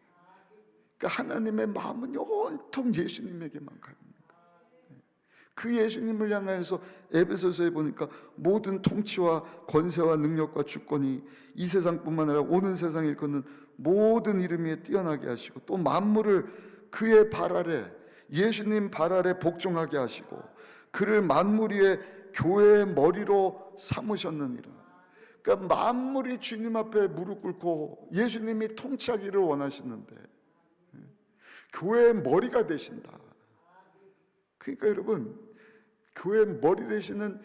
그러니까 하나님의 마음은 온통 예수님에게만 가 있는 거예요. 그 예수님을 향해서 에베소서에 보니까 모든 통치와 권세와 능력과 주권이 이 세상뿐만 아니라 오는 세상에 일컫는 모든 이름 위에 뛰어나게 하시고, 또 만물을 그의 발 아래, 예수님 발 아래 복종하게 하시고, 그를 만물 위에 교회의 머리로 삼으셨느니라. 그러니까 만물이 주님 앞에 무릎 꿇고 예수님이 통치하기를 원하시는데 교회의 머리가 되신다. 그러니까 여러분, 교회의 머리 되시는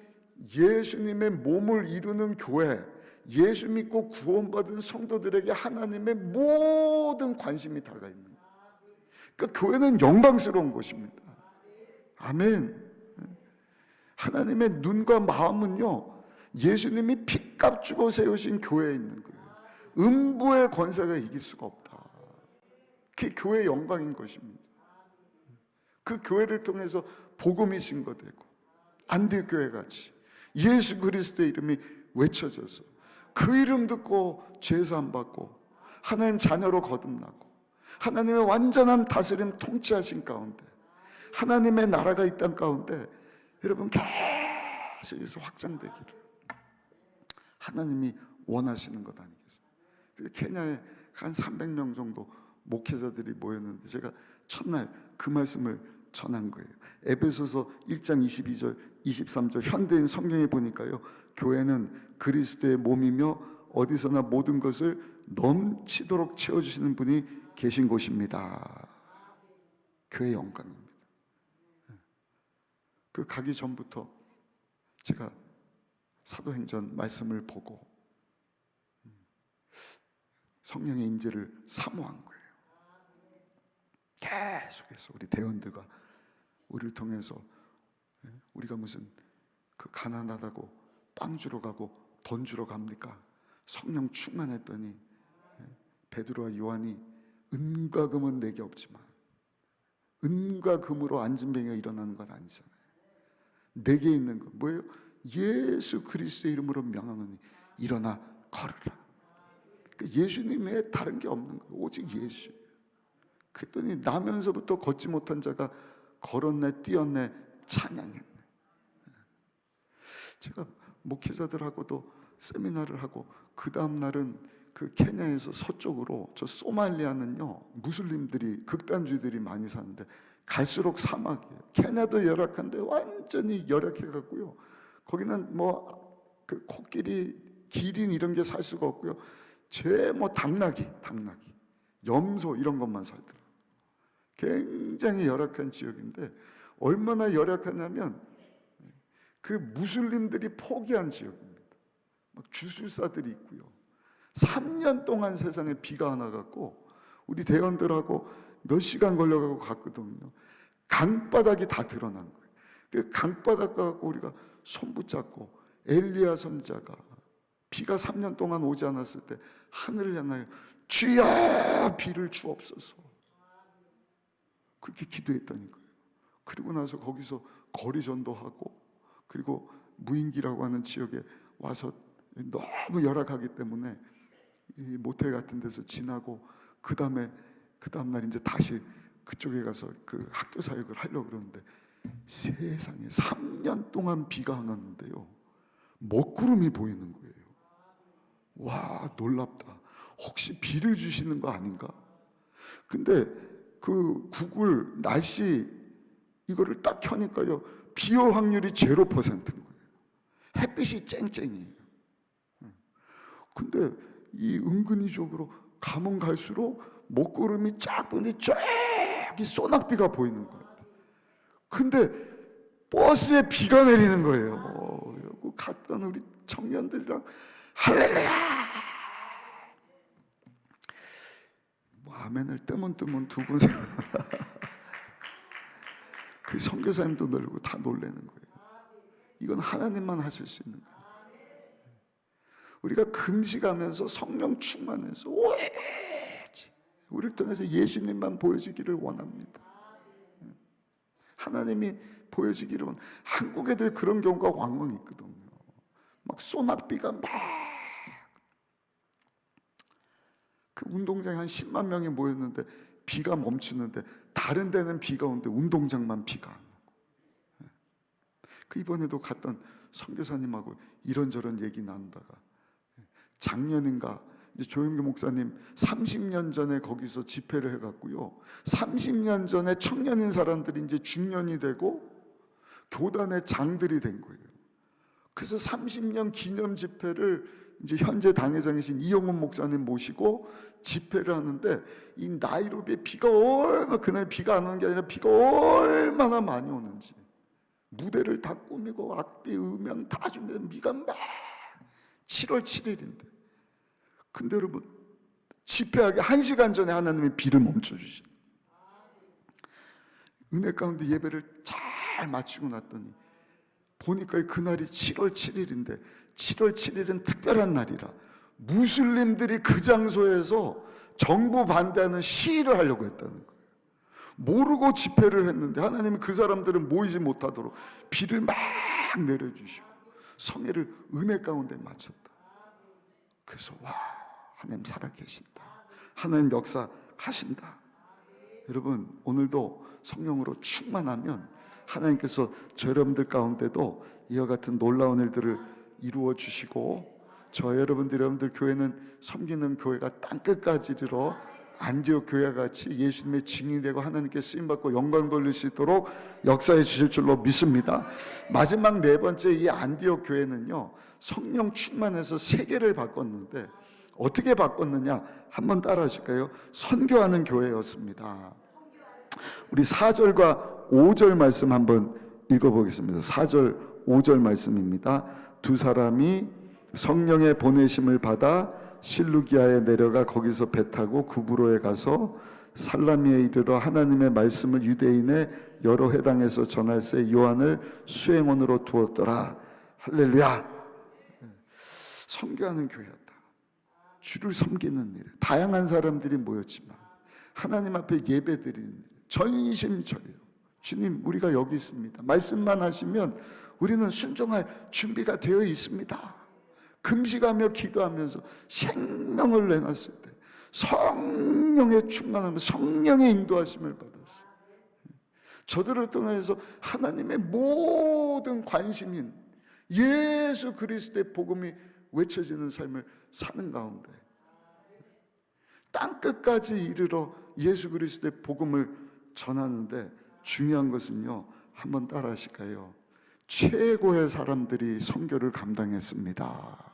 예수님의 몸을 이루는 교회, 예수 믿고 구원받은 성도들에게 하나님의 모든 관심이 다가 있는 거예요. 그러니까 교회는 영광스러운 곳입니다. 아멘. 하나님의 눈과 마음은요, 예수님이 핏값 주고 세우신 교회에 있는 거예요. 음부의 권세가 이길 수가 없다. 그게 교회의 영광인 것입니다. 그 교회를 통해서 복음이 증거되고, 안디교회 같이 예수 그리스도의 이름이 외쳐져서 그 이름 듣고 죄사함 받고 하나님 자녀로 거듭나고 하나님의 완전한 다스림 통치하신 가운데 하나님의 나라가 이 땅 가운데 여러분 계속해서 확장되기를 하나님이 원하시는 것 아니겠어요? 케냐에 한 300명 정도 목회자들이 모였는데 제가 첫날 그 말씀을 전한 거예요. 에베소서 1장 22절 23절 현대인 성경에 보니까요, 교회는 그리스도의 몸이며 어디서나 모든 것을 넘치도록 채워주시는 분이 계신 곳입니다. 교회의 영광입니다. 그 가기 전부터 제가 사도행전 말씀을 보고 성령의 임재를 사모한 거예요. 계속해서 우리 대원들과 우리를 통해서 우리가 무슨 그 가난하다고 빵 주러 가고 돈 주러 갑니까? 성령 충만했더니 베드로와 요한이 은과 금은 내게 없지만 은과 금으로 안진뱅이가 일어나는 건 아니잖아요. 내게 있는 건 뭐예요? 예수 그리스도의 이름으로 명하노니 일어나 걸으라. 그러니까 예수님 외에 다른 게 없는 거예요. 오직 예수. 그랬더니 나면서부터 걷지 못한 자가 걸었네, 뛰었네, 찬양했네. 제가 목회자들하고도 세미나를 하고 그 다음 날은 그 케냐에서 서쪽으로 저 소말리아는요 무슬림들이 극단주의들이 많이 사는데 갈수록 사막이에요. 케냐도 열악한데 완전히 열악해 갖고요. 거기는 뭐 그 코끼리, 기린 이런 게 살 수가 없고요. 뭐 당나귀, 염소 이런 것만 살더라고요. 굉장히 열악한 지역인데 얼마나 열악하냐면 그 무슬림들이 포기한 지역입니다. 막 주술사들이 있고요. 3년 동안 세상에 비가 안 와갖고 우리 대원들하고 몇 시간 걸려가고 갔거든요. 강바닥이 다 드러난 거예요. 그 강바닥 가고 우리가 손 붙잡고 엘리야 선지자가 비가 3년 동안 오지 않았을 때 하늘을 향하여 주여 비를 주옵소서 그렇게 기도했다니까요. 그리고 나서 거기서 거리 전도하고 그리고 무인기라고 하는 지역에 와서 너무 열악하기 때문에 이 모텔 같은 데서 지나고 그 다음날 이제 다시 그쪽에 가서 그 학교 사역을 하려고 그러는데 세상에 3년 동안 비가 안 왔는데요 먹구름이 보이는 거예요. 와, 놀랍다. 혹시 비를 주시는 거 아닌가? 근데 그 구글 날씨 이거를 딱 켜니까요 비 올 확률이 0%인 거예요. 햇빛이 쨍쨍이에요. 근데 이 은근히적으로 가면 갈수록 먹구름이 쫙 보는데 저기 소낙비가 보이는 거예요. 근데 버스에 비가 내리는 거예요. 갔던 우리 청년들이랑 할렐루야. 아멘을 뜨문뜨문 두 분. 그 선교사님도 놀고 다 놀라는 거예요. 이건 하나님만 하실 수 있는 거예요. 우리가 금식하면서 성령 충만해서 오직 우리를 통해서 예수님만 보여지기를 원합니다. 하나님이 보여지기를 원. 한국에도 그런 경우가 왕왕 있거든요. 막 소나비가 막 그 운동장에 한 10만 명이 모였는데 비가 멈추는데 다른 데는 비가 오는데 운동장만 비가 안 오고. 그 이번에도 갔던 선교사님하고 이런저런 얘기 나누다가 작년인가 이제 조영규 목사님 30년 전에 거기서 집회를 해갖고요, 30년 전에 청년인 사람들이 이제 중년이 되고 교단의 장들이 된 거예요. 그래서 30년 기념 집회를 이제 현재 당회장이신 이영훈 목사님 모시고 집회를 하는데, 이 나이로비에 비가 얼마나, 그날 비가 안 오는 게 아니라 비가 얼마나 많이 오는지 무대를 다 꾸미고 악기 음향 다 준비해서 비가 막 7월 7일인데, 근데 여러분 집회하기 1시간 전에 하나님이 비를 멈춰주신, 은혜 가운데 예배를 잘 마치고 났더니 보니까 그날이 7월 7일인데 7월 7일은 특별한 날이라 무슬림들이 그 장소에서 정부 반대하는 시위를 하려고 했다는 거예요. 모르고 집회를 했는데 하나님이 그 사람들은 모이지 못하도록 비를 막 내려주시고 성회를 은혜 가운데 마쳤다. 그래서 와, 하나님 살아계신다, 하나님 역사하신다. 여러분 오늘도 성령으로 충만하면 하나님께서 저 여러분들 가운데도 이와 같은 놀라운 일들을 이루어 주시고, 저 여러분들 교회는 섬기는 교회가 땅끝까지 이르러 안디옥 교회와 같이 예수님의 증인이 되고 하나님께 쓰임받고 영광 돌릴 수 있도록 역사해 주실 줄로 믿습니다. 마지막 네 번째, 이 안디옥 교회는요 성령 충만해서 세계를 바꿨는데 어떻게 바꿨느냐, 한번 따라 하실까요? 선교하는 교회였습니다. 우리 4절과 5절 말씀 한번 읽어보겠습니다. 4절 5절 말씀입니다. 두 사람이 성령의 보내심을 받아 실루기아에 내려가 거기서 배 타고 구브로에 가서 살라미에 이르러 하나님의 말씀을 유대인의 여러 회당에서 전할새 요한을 수행원으로 두었더라. 할렐루야. 선교하는 교회였다. 주를 섬기는 일, 다양한 사람들이 모였지만 하나님 앞에 예배드리는 일, 전심전력. 주님, 우리가 여기 있습니다. 말씀만 하시면 우리는 순종할 준비가 되어 있습니다. 금식하며 기도하면서 생명을 내놨을 때 성령의 충만함을, 성령의 인도하심을 받았어요. 저들을 통해서 하나님의 모든 관심인 예수 그리스도의 복음이 외쳐지는 삶을 사는 가운데 땅끝까지 이르러 예수 그리스도의 복음을 전하는데 중요한 것은요, 한번 따라 하실까요? 최고의 사람들이 선교를 감당했습니다.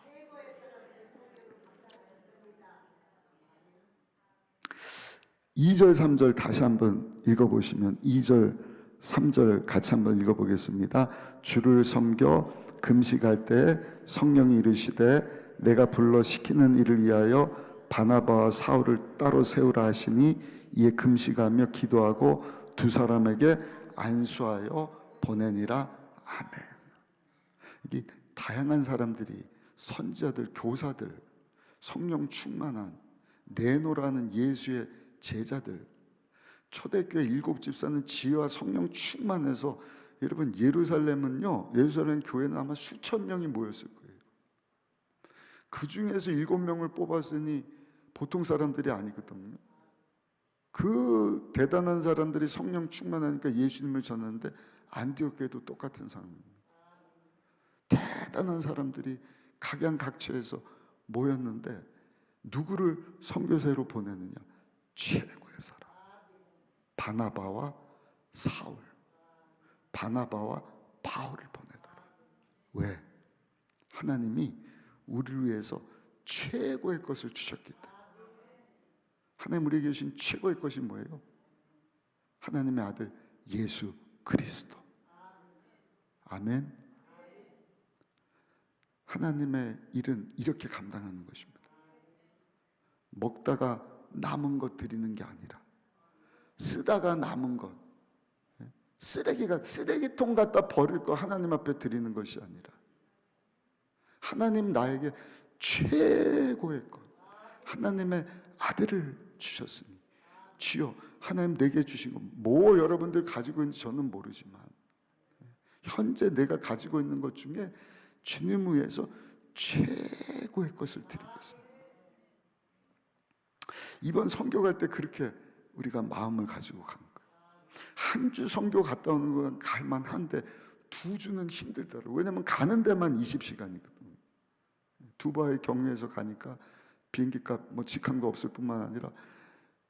2절 3절 다시 한번 읽어보시면 2절 3절 같이 한번 읽어보겠습니다. 주를 섬겨 금식할 때 성령이 이르시되 내가 불러 시키는 일을 위하여 바나바와 사울을 따로 세우라 하시니 이에 금식하며 기도하고 두 사람에게 안수하여 보내니라. 아멘. 이게 다양한 사람들이, 선지자들, 교사들, 성령 충만한 내노라는 예수의 제자들, 초대교회 7집사는 지혜와 성령 충만해서, 여러분 예루살렘은요, 예루살렘 교회는 아마 수천 명이 모였을 거예요. 그 중에서 7명을 뽑았으니 보통 사람들이 아니거든요. 그 대단한 사람들이 성령 충만하니까 예수님을 전하는데 안디옥 교회도 똑같은 상황입니다. 대단한 사람들이 각양각처에서 모였는데 누구를 선교사로 보내느냐? 최고의 사람, 바나바와 사울, 바나바와 바울을 보내더라. 왜? 하나님이 우리를 위해서 최고의 것을 주셨기 때문에. 하나님 우리에게 주신 최고의 것이 뭐예요? 하나님의 아들 예수 그리스도. 아멘. 하나님의 일은 이렇게 감당하는 것입니다. 먹다가 남은 것 드리는 게 아니라, 쓰다가 남은 것, 쓰레기통 갖다 버릴 거 하나님 앞에 드리는 것이 아니라, 하나님 나에게 최고의 것, 하나님의 아들을 주셨으니, 주여 하나님 내게 주신 것, 뭐 여러분들 가지고 있는지 저는 모르지만 현재 내가 가지고 있는 것 중에 주님 위해서 최고의 것을 드리겠습니다. 이번 선교 갈 때 그렇게 우리가 마음을 가지고 간 거예요. 한 주 선교 갔다 오는 건 갈만한데 2주는 힘들더라고요. 왜냐면 가는 데만 20시간이거든요. 두바이 경유해서 가니까 비행기값 뭐 직항도 없을 뿐만 아니라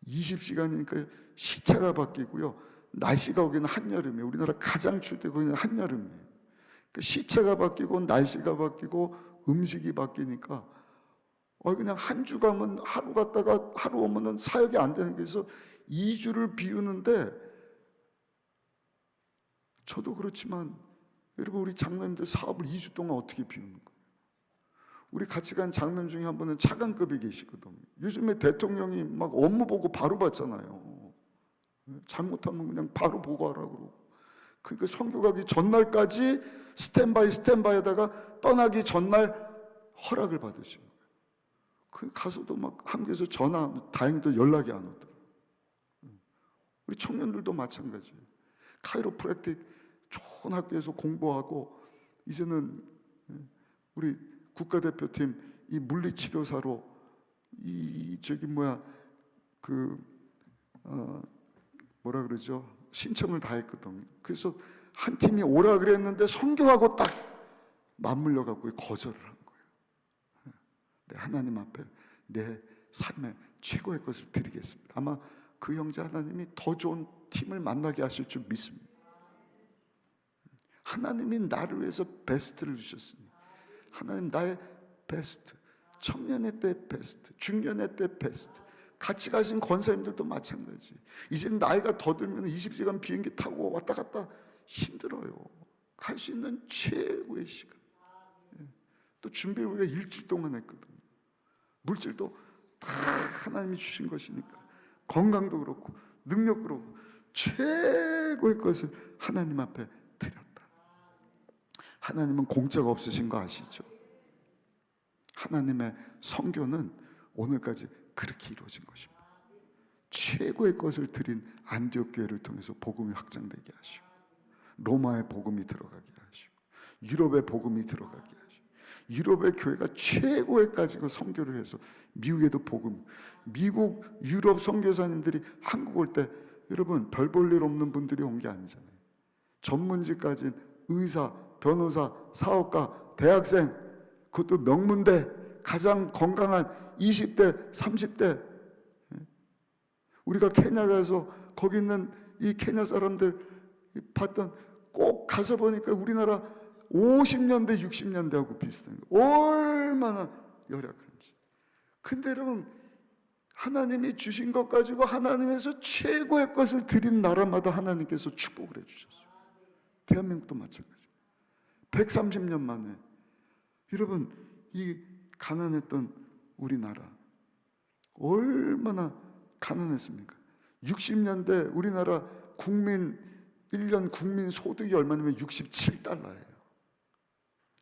20시간이니까 시차가 바뀌고요. 날씨가 거기는 한여름이에요. 우리나라 가장 추울 때 거기는 한여름이에요. 그러니까 시차가 바뀌고 날씨가 바뀌고 음식이 바뀌니까 그냥 한 주 가면 하루 갔다가 하루 오면은 사역이 안 되는 게 있어서 2주를 비우는데, 저도 그렇지만 여러분 우리 장로님들 사업을 2주 동안 어떻게 비우는 거예요? 우리 같이 간 장로님 중에 한 분은 차관급이 계시거든요. 요즘에 대통령이 막 업무 보고 바로 받잖아요. 잘못하면 그냥 바로 보고하라고 그러고. 그러니까 선교 가기 전날까지 스탠바이에다가 떠나기 전날 허락을 받으신 거예요. 그 가서도 막 한국에서 전화, 다행히도 연락이 안 오더라고요. 우리 청년들도 마찬가지예요. 카이로프랙틱 좋은 학교에서 공부하고 이제는 우리 국가대표팀 이 물리치료사로 뭐라 그러죠? 신청을 다 했거든요. 그래서 한 팀이 오라 그랬는데 선교하고 딱 맞물려 갖고 거절을 한 거예요. 네, 하나님 앞에 내 삶의 최고의 것을 드리겠습니다. 아마 그 형제 하나님이 더 좋은 팀을 만나게 하실 줄 믿습니다. 하나님이 나를 위해서 베스트를 주셨으니, 하나님 나의 베스트, 청년의 때 베스트, 중년의 때 베스트, 같이 가신 권사님들도 마찬가지. 이제 나이가 더 들면 20시간 비행기 타고 왔다 갔다 힘들어요. 갈 수 있는 최고의 시간. 또 준비를 우리가 일주일 동안 했거든요. 물질도 다 하나님이 주신 것이니까, 건강도 그렇고 능력도 그렇고 최고의 것을 하나님 앞에 드렸다. 하나님은 공짜가 없으신 거 아시죠? 하나님의 선교는 오늘까지 그렇게 이루어진 것입니다. 최고의 것을 드린 안디옥 교회를 통해서 복음이 확장되게 하시고, 로마의 복음이 들어가게 하시고, 유럽의 복음이 들어가게 하시고, 유럽의 교회가 최고의 가지고 선교를 해서 미국에도 복음, 미국 유럽 선교사님들이 한국 올 때 여러분 별 볼 일 없는 분들이 온 게 아니잖아요. 전문직 가진 의사, 변호사, 사업가, 대학생, 그것도 명문대, 가장 건강한 20대, 30대. 우리가 케냐 가서 거기 있는 이 케냐 사람들 봤던, 꼭 가서 보니까 우리나라 50년대, 60년대하고 비슷한 거예요. 얼마나 열악한지. 근데 여러분, 하나님이 주신 것 가지고 하나님에서 최고의 것을 드린 나라마다 하나님께서 축복을 해주셨어요. 대한민국도 마찬가지예요. 130년 만에 여러분 이 가난했던 우리나라 얼마나 가난했습니까? 60년대 우리나라 국민 1년 국민 소득이 얼마냐면 67달러예요.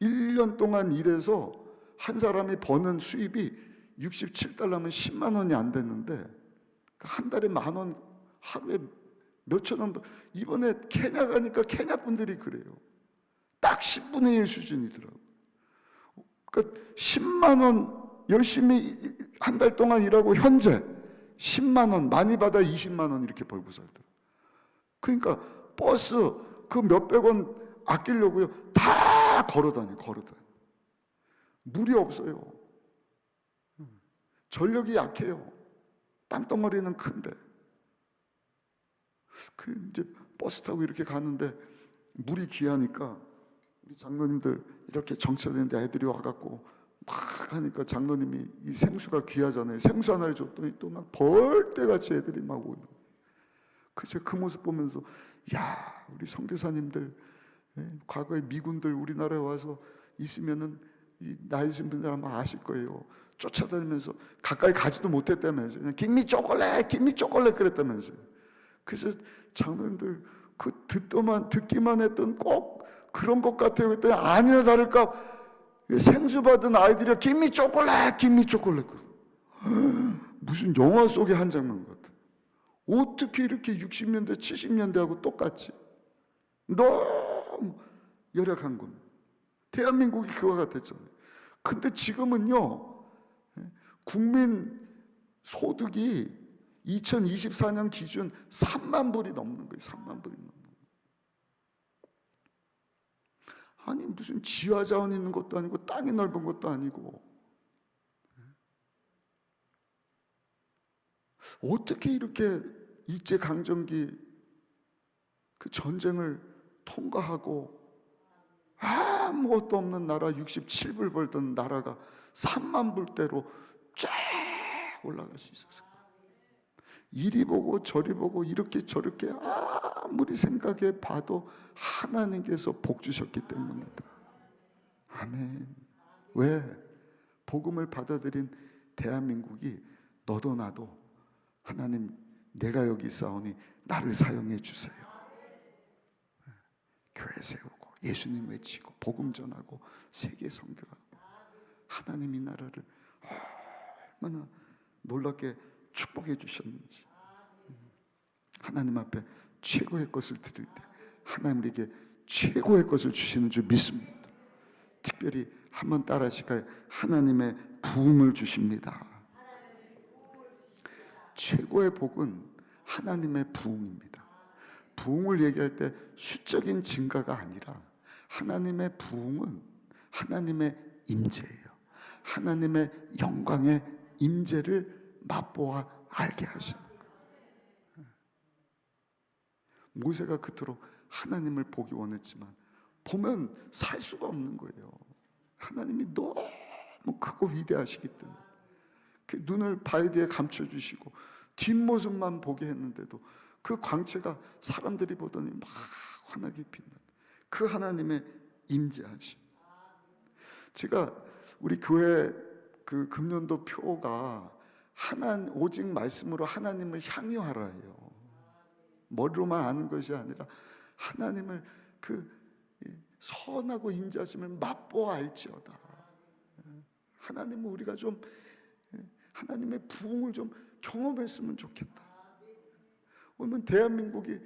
1년 동안 일해서 한 사람이 버는 수입이 67달러면 10만 원이 안 됐는데 한 달에 10,000원, 하루에 몇천 원. 이번에 케냐 가니까 케냐 분들이 그래요. 딱 10분의 1 수준이더라고요. 그러니까 10만 원 열심히 한 달 동안 일하고 현재 10만 원, 많이 받아 20만 원 이렇게 벌고 살더라고요. 그러니까 버스 그 몇백 원 아끼려고요 다 걸어다녀. 물이 없어요. 전력이 약해요. 땅덩어리는 큰데. 이제 버스 타고 이렇게 가는데 물이 귀하니까 우리 장로님들 이렇게 정체되는데 애들이 와갖고 막 하니까 장로님이 이 생수가 귀하잖아요. 생수 하나를 줬더니 또 막 벌떼같이 애들이 막 오는. 그래서 그 모습 보면서 야, 우리 선교사님들, 과거에 미군들 우리나라에 와서 있으면은 이 나이 드신 분들 아마 아실 거예요. 쫓아다니면서 가까이 가지도 못했다면서요. 그냥 김미 초콜릿, 김미 초콜릿 그랬다면서요. 그래서 장로님들 듣기만 했던 꼭 그런 것 같아요. 그랬더니 아니나 다를까 생수 받은 아이들이 김미 초콜릿, 김미 초콜릿. 무슨 영화 속의 한 장면 같아. 어떻게 이렇게 60년대, 70년대하고 똑같지? 너무 열악한 겁니다. 대한민국이 그와 같았잖아요. 근데 지금은요, 국민 소득이 2024년 기준 3만 불이 넘는 거예요. 3만 불이 넘는 거예요. 아니 무슨 지하 자원 있는 것도 아니고 땅이 넓은 것도 아니고 어떻게 이렇게 일제강점기 그 전쟁을 통과하고 아무것도 없는 나라 67불 벌던 나라가 3만 불대로 쫙 올라갈 수 있었어요. 이리 보고 저리 보고 이렇게 저렇게 아무리 생각해 봐도 하나님께서 복 주셨기 때문이다. 아멘. 왜? 복음을 받아들인 대한민국이 너도 나도 하나님 내가 여기 있사오니 나를 사용해 주세요. 교회 세우고 예수님 외치고 복음 전하고 세계 선교하고 하나님 이 나라를 얼마나 놀랍게 축복해 주셨는지. 하나님 앞에 최고의 것을 드릴 때 하나님 우리에게 최고의 것을 주시는 줄 믿습니다. 특별히 한번 따라 하실까요? 하나님의 부흥을 주십니다. 최고의 복은 하나님의 부흥입니다. 부흥을 얘기할 때 수적인 증가가 아니라 하나님의 부흥은 하나님의 임재예요. 하나님의 영광의 임재를 맛보아 알게 하시는 거예요. 모세가 그토록 하나님을 보기 원했지만 보면 살 수가 없는 거예요. 하나님이 너무 크고 위대하시기 때문에 그 눈을 바위 뒤에 감춰주시고 뒷모습만 보게 했는데도 그 광채가 사람들이 보더니 막 환하게 빛나는 그 하나님의 임재하심. 제가 우리 교회 그 금년도 표가 오직 말씀으로 하나님을 향유하라예요. 머리로만 아는 것이 아니라 하나님을 그 선하고 인자심을 맛보아 알지어다. 하나님은 우리가 좀 하나님의 부흥을 좀 경험했으면 좋겠다. 오늘 대한민국이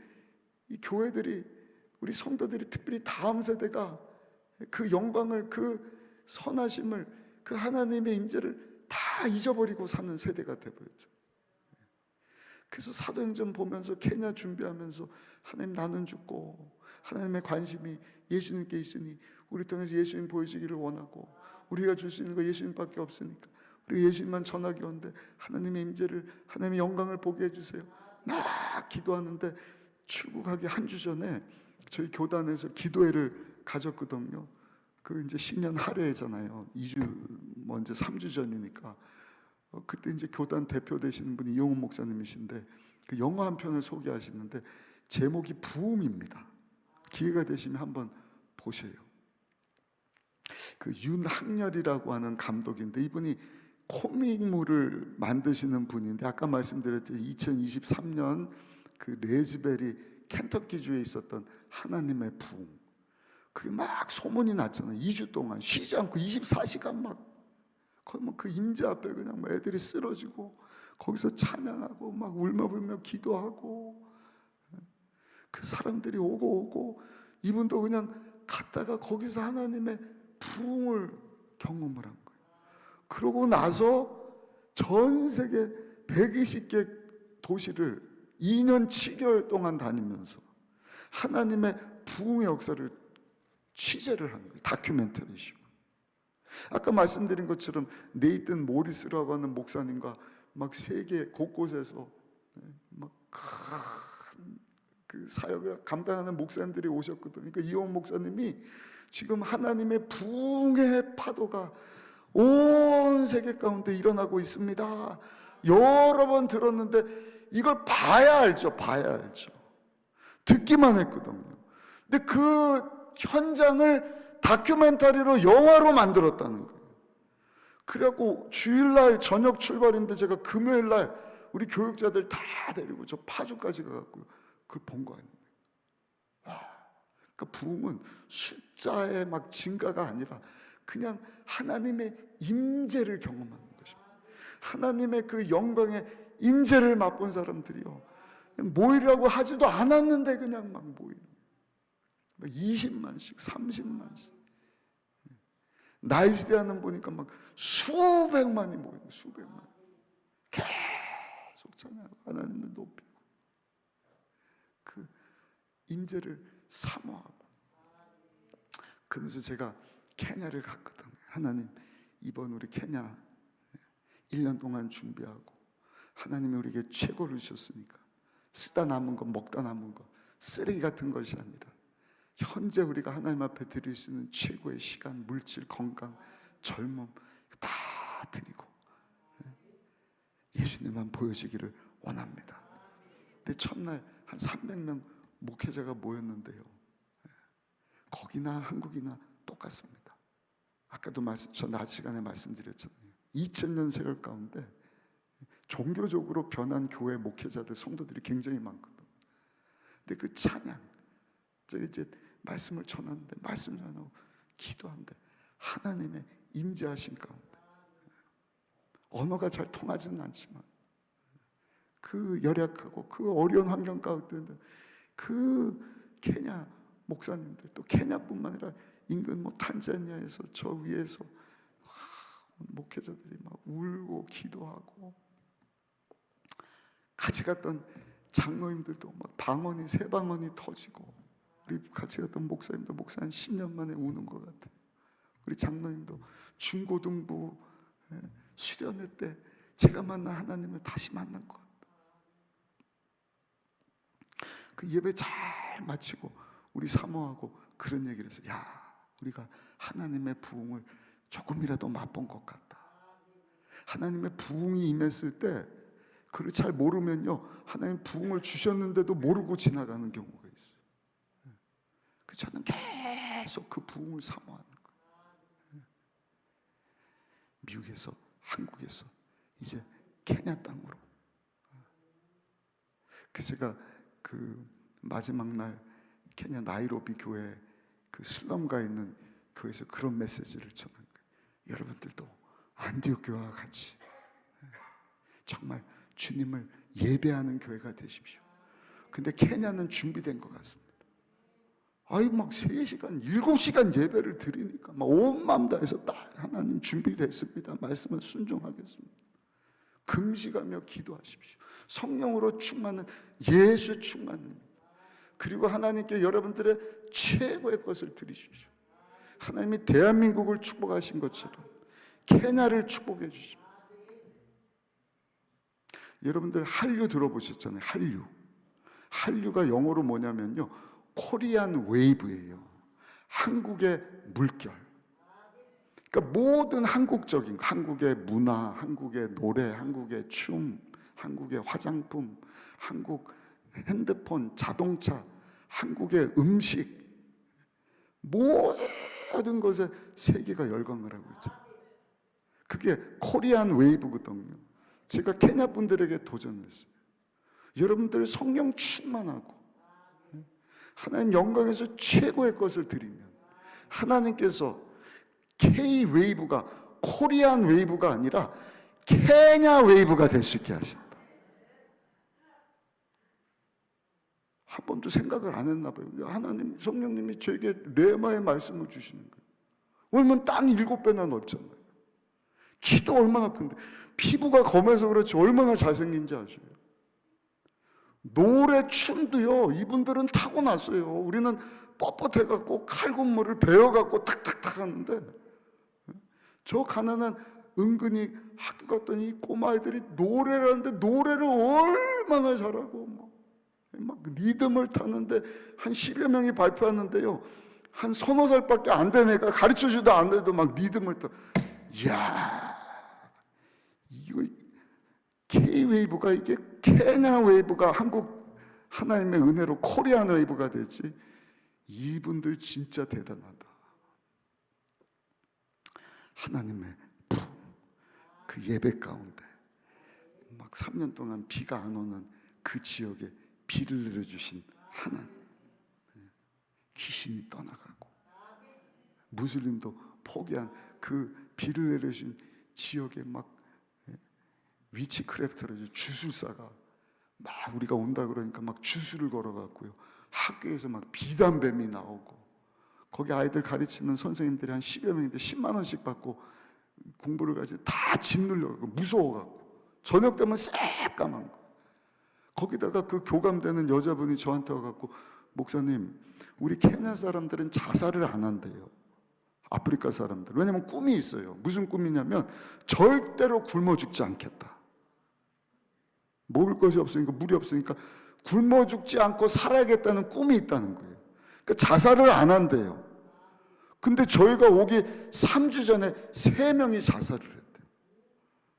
이 교회들이 우리 성도들이 특별히 다음 세대가 그 영광을 그 선하심을 그 하나님의 임재를 다 잊어버리고 사는 세대가 돼버렸죠. 그래서 사도행전 보면서 케냐 준비하면서 하나님 나는 죽고 하나님의 관심이 예수님께 있으니 우리 통해서 예수님 보여주기를 원하고 우리가 줄 수 있는 거 예수님밖에 없으니까 우리 예수님만 전하기 원한데 하나님의 임재를 하나님의 영광을 보게 해주세요. 막 기도하는데 출국하기 한 주 전에 저희 교단에서 기도회를 가졌거든요. 그 이제 신년 할애잖아요. 2주 먼저 3주 전이니까 그때 이제 교단 대표 되시는 분이 이용훈 목사님이신데 그 영화 한 편을 소개하시는데 제목이 부흥입니다. 기회가 되시면 한번 보세요. 그 윤학열이라고 하는 감독인데 이분이 코믹물을 만드시는 분인데 아까 말씀드렸죠. 2023년 그 레즈베리 켄터키주에 있었던 하나님의 부흥. 그게 막 소문이 났잖아요. 2주 동안 쉬지 않고 24시간 막 그러면 그 임재 앞에 그냥 막 애들이 쓰러지고 거기서 찬양하고 막 울며불며 기도하고 그 사람들이 오고 이분도 그냥 갔다가 거기서 하나님의 부흥을 경험을 한 거예요. 그러고 나서 전 세계 120개 도시를 2년 7개월 동안 다니면서 하나님의 부흥의 역사를 취재를 한 거예요. 다큐멘터리식으로. 아까 말씀드린 것처럼 네이튼 모리스라고 하는 목사님과 막 세계 곳곳에서 막 그 사역을 감당하는 목사님들이 오셨거든요. 그러니까 이용 목사님이 지금 하나님의 부흥의 파도가 온 세계 가운데 일어나고 있습니다. 여러 번 들었는데 이걸 봐야 알죠. 듣기만 했거든요. 근데 그 현장을 다큐멘터리로 영화로 만들었다는 거예요. 그래갖고 주일날 저녁 출발인데 제가 금요일날 우리 교육자들 다 데리고 저 파주까지 가갖고 그걸 본 거 아닙니까? 그러니까 부흥은 숫자의 막 증가가 아니라 그냥 하나님의 임재를 경험하는 것입니다. 하나님의 그 영광의 임재를 맛본 사람들이요, 그냥 모이려고 하지도 않았는데 그냥 막 모이는 거예요. 20만씩 30만씩. 나이지리아는 보니까 막 수백만이 모이는, 수백만. 계속 찬양하고 하나님을 높이고 그 임재를 사모하고. 그러면서 제가 케냐를 갔거든요. 하나님, 이번 우리 케냐 1년 동안 준비하고 하나님이 우리에게 최고를 주셨으니까 쓰다 남은 거, 먹다 남은 거, 쓰레기 같은 것이 아니라 현재 우리가 하나님 앞에 드릴 수 있는 최고의 시간, 물질, 건강, 젊음 다 드리고 예수님만 보여지기를 원합니다. 근데 첫날 한 300명 목회자가 모였는데요, 거기나 한국이나 똑같습니다. 아까도 저 낮 시간에 말씀드렸잖아요. 2000년 세월 가운데 종교적으로 변한 교회 목회자들, 성도들이 굉장히 많거든요. 근데 그 찬양, 저 이제 말씀을 전하는데, 말씀 전하고 기도하는데 하나님의 임재하신 가운데, 언어가 잘 통하지는 않지만 그 열악하고 그 어려운 환경 가운데 그 케냐 목사님들, 또 케냐뿐만 아니라 인근 뭐 탄자니아에서 저 위에서 목회자들이 막 울고 기도하고, 같이 갔던 장로님들도 막 방언이, 새 방언이 터지고, 우리 같이 갔던 목사님도 목사님 10년 만에 우는 것 같아요. 우리 장로님도 중고등부 수련회 때 제가 만난 하나님을 다시 만난 것 같아요. 그 예배 잘 마치고 우리 사모하고 그런 얘기를 했어요. 야, 우리가 하나님의 부흥을 조금이라도 맛본 것 같다. 하나님의 부흥이 임했을 때 그걸 잘 모르면요, 하나님 부흥을 주셨는데도 모르고 지나가는 경우가 있어요. 그래서 저는 계속 그 부흥을 사모하는 거예요. 미국에서, 한국에서 이제 케냐 땅으로. 그래서 제가 그 마지막 날 케냐 나이로비 교회 그 슬럼가 있는 교회에서 그런 메시지를 전한 거예요. 여러분들도 안디옥 교회와 같이 정말 주님을 예배하는 교회가 되십시오. 근데 케냐는 준비된 것 같습니다. 아이 막 3시간, 7시간 예배를 드리니까 막 온 마음 다해서 딱 하나님 준비됐습니다. 말씀을 순종하겠습니다. 금식하며 기도하십시오. 성령으로 충만한 예수 충만입니다. 그리고 하나님께 여러분들의 최고의 것을 드리십시오. 하나님이 대한민국을 축복하신 것처럼 케냐를 축복해 주십시오. 여러분들 한류 들어보셨잖아요. 한류가 영어로 뭐냐면요, 코리안 웨이브예요. 한국의 물결. 그러니까 모든 한국적인, 한국의 문화, 한국의 노래, 한국의 춤, 한국의 화장품, 한국 핸드폰, 자동차, 한국의 음식, 모든 것에 세계가 열광을 하고 있죠. 그게 코리안 웨이브거든요. 제가 케냐 분들에게 도전했어요. 여러분들 성령 충만하고 하나님 영광에서 최고의 것을 드리면 하나님께서 K-웨이브가 코리안 웨이브가 아니라 케냐 웨이브가 될 수 있게 하신다. 한 번도 생각을 안 했나 봐요. 하나님, 성령님이 저에게 레마의 말씀을 주시는 거예요. 얼마나 땅 7배나 넓잖아요. 키도 얼마나 큰데, 피부가 검해서 그렇지 얼마나 잘생긴지 아세요? 노래, 춤도요, 이분들은 타고났어요. 우리는 뻣뻣해갖고 칼군무를 배워갖고 탁탁탁 하는데, 저 가난한 은근히 학교 갔더니 이 꼬마애들이 노래를 하는데 노래를 얼마나 잘하고 막 리듬을 타는데 한 10여 명이 발표하는데요, 한 서너 살밖에 안 된 애가 가르쳐주도 안 돼도 막 리듬을 타. 이야, 이거 K-웨이브가 이게 케냐 웨이브가 한국 하나님의 은혜로 코리안 웨이브가 되지. 이분들 진짜 대단하다. 하나님의 부흥, 그 예배 가운데 막 3년 동안 비가 안 오는 그 지역에 비를 내려주신 하나님, 귀신이 떠나가고 무슬림도 포기한 그 비를 내려주신 지역에 막 위치크래프트로 주술사가 막 우리가 온다 그러니까 막 주술을 걸어갔고요. 학교에서 막 비단뱀이 나오고 거기 아이들 가르치는 선생님들이 한 10여 명인데 10만 원씩 받고 공부를 가지 다 짓누려고 무서워갖고 저녁 되면 새까만 거. 거기다가 그 교감되는 여자분이 저한테 와갖고 목사님, 우리 케냐 사람들은 자살을 안 한대요. 아프리카 사람들. 왜냐면 꿈이 있어요. 무슨 꿈이냐면 절대로 굶어 죽지 않겠다. 먹을 것이 없으니까, 물이 없으니까 굶어 죽지 않고 살아야겠다는 꿈이 있다는 거예요. 그러니까 자살을 안 한대요. 근데 저희가 오기 3주 전에 3명이 자살을 했대요.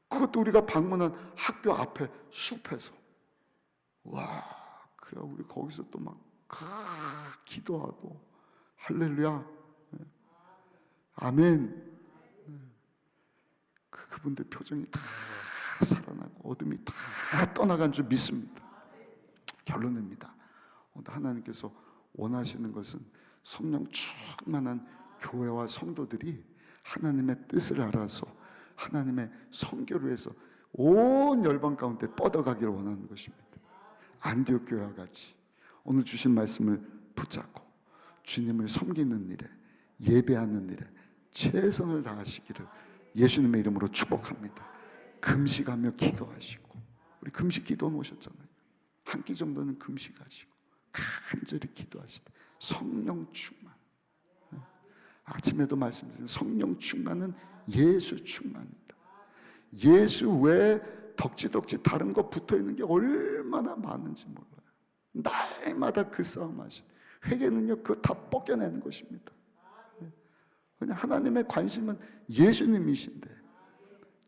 그것도 우리가 방문한 학교 앞에 숲에서. 와, 그래 우리 거기서 또 막 기도하고 할렐루야, 아멘. 그분들 표정이 다 살아나고 어둠이 다 떠나간 줄 믿습니다. 결론입니다. 오늘 하나님께서 원하시는 것은 성령 충만한 교회와 성도들이 하나님의 뜻을 알아서 하나님의 선교를 위해서 온 열방 가운데 뻗어가기를 원하는 것입니다. 안디옥 교회와 같이 오늘 주신 말씀을 붙잡고 주님을 섬기는 일에, 예배하는 일에 최선을 다하시기를 예수님의 이름으로 축복합니다. 금식하며 기도하시고, 우리 금식 기도 모셨잖아요. 한 끼 정도는 금식하시고 간절히 기도하시되 성령 충만. 아침에도 말씀드린 성령 충만은 예수 충만이다. 예수 외에 덕지덕지 다른 거 붙어있는 게 얼마나 많은지 몰라요. 날마다 그 싸움 하시고, 회개는요 그거 다 벗겨내는 것입니다. 그냥 하나님의 관심은 예수님이신데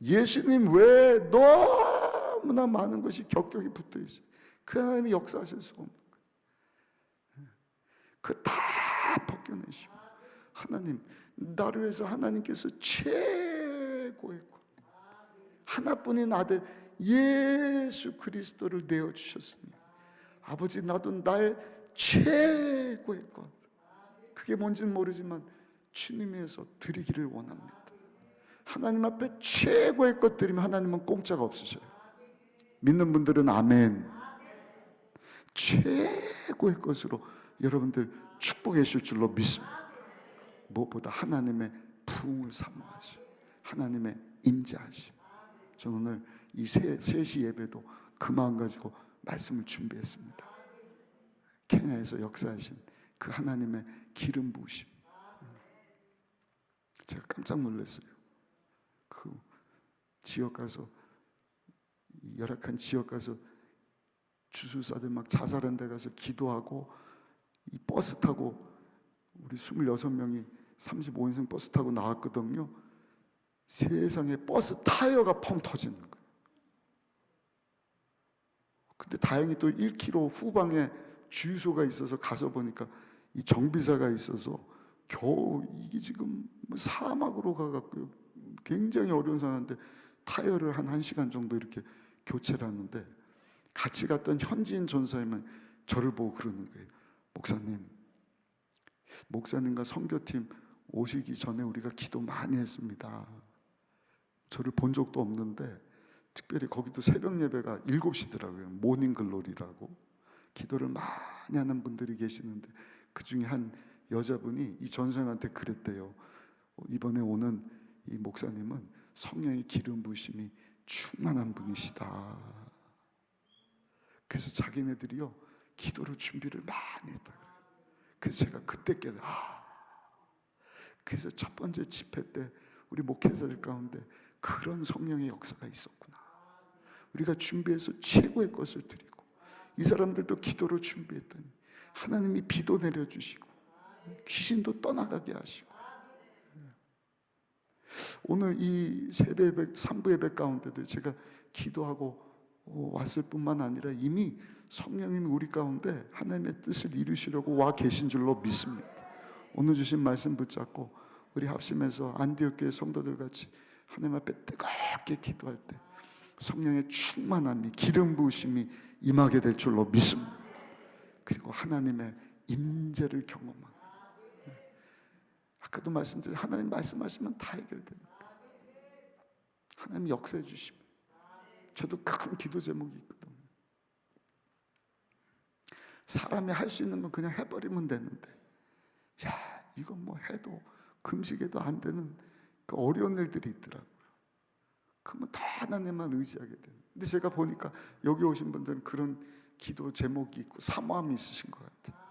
예수님 외에 너무나 많은 것이 격격이 붙어있어요. 그 하나님이 역사하실 수 없는 거예요. 그거 다 벗겨내시고, 하나님, 나를 위해서 하나님께서 최고의 것, 하나뿐인 아들 예수 그리스도를 내어주셨으니 아버지, 나도 나의 최고의 것, 그게 뭔지는 모르지만 주님에서 드리기를 원합니다. 하나님 앞에 최고의 것 드리면 하나님은 공짜가 없으셔요. 믿는 분들은 아멘. 최고의 것으로 여러분들 축복해 주실 줄로 믿습니다. 무엇보다 하나님의 부흥을 사모하시고 하나님의 임재하심. 저는 오늘 이 3시 예배도 그 마음 가지고 말씀을 준비했습니다. 케냐에서 역사하신 그 하나님의 기름 부으심, 제가 깜짝 놀랐어요. 그 지역 가서, 열악한 지역 가서 주술사들 막 자살한 데 가서 기도하고, 이 버스 타고 우리 26명이 35인승 버스 타고 나왔거든요. 세상에 버스 타이어가 펑 터지는 거예요. 근데 다행히 또 1km 후방에 주유소가 있어서 가서 보니까 이 정비사가 있어서 겨우, 이게 지금 사막으로 가갖고 굉장히 어려운 상황인데 타이어를 한 1시간 정도 이렇게 교체를 하는데, 같이 갔던 현지인 전사님은 저를 보고 그러는 거예요. 목사님과 선교팀 오시기 전에 우리가 기도 많이 했습니다. 저를 본 적도 없는데 특별히 거기도 새벽 예배가 7시더라고요. 모닝글로리라고 기도를 많이 하는 분들이 계시는데, 그 중에 한 여자분이 이 전사님한테 그랬대요. 이번에 오는 이 목사님은 성령의 기름 부으심이 충만한 분이시다. 그래서 자기네들이요 기도로 준비를 많이 했다. 그래서 제가 그때 깨달아, 그래서 첫 번째 집회 때 우리 목회자들 가운데 그런 성령의 역사가 있었구나. 우리가 준비해서 최고의 것을 드리고, 이 사람들도 기도로 준비했더니 하나님이 비도 내려주시고 귀신도 떠나가게 하시고, 오늘 이 세배 예배, 3부 예배 가운데도 제가 기도하고 왔을 뿐만 아니라 이미 성령님이 우리 가운데 하나님의 뜻을 이루시려고 와 계신 줄로 믿습니다. 오늘 주신 말씀 붙잡고 우리 합심해서 안디옥 교회 성도들 같이 하나님 앞에 뜨겁게 기도할 때 성령의 충만함이, 기름 부으심이 임하게 될 줄로 믿습니다. 그리고 하나님의 임재를 경험하고, 아까도 말씀드린 하나님 말씀하시면 다 해결됩니다. 하나님 역사해 주시면. 저도 큰 기도 제목이 있거든요. 사람이 할 수 있는 건 그냥 해버리면 되는데, 야, 이건 뭐 해도 금식해도 안 되는 그 어려운 일들이 있더라고요. 그러면 더 하나님만 의지하게 돼요. 근데 제가 보니까 여기 오신 분들은 그런 기도 제목이 있고 사모함이 있으신 것 같아요.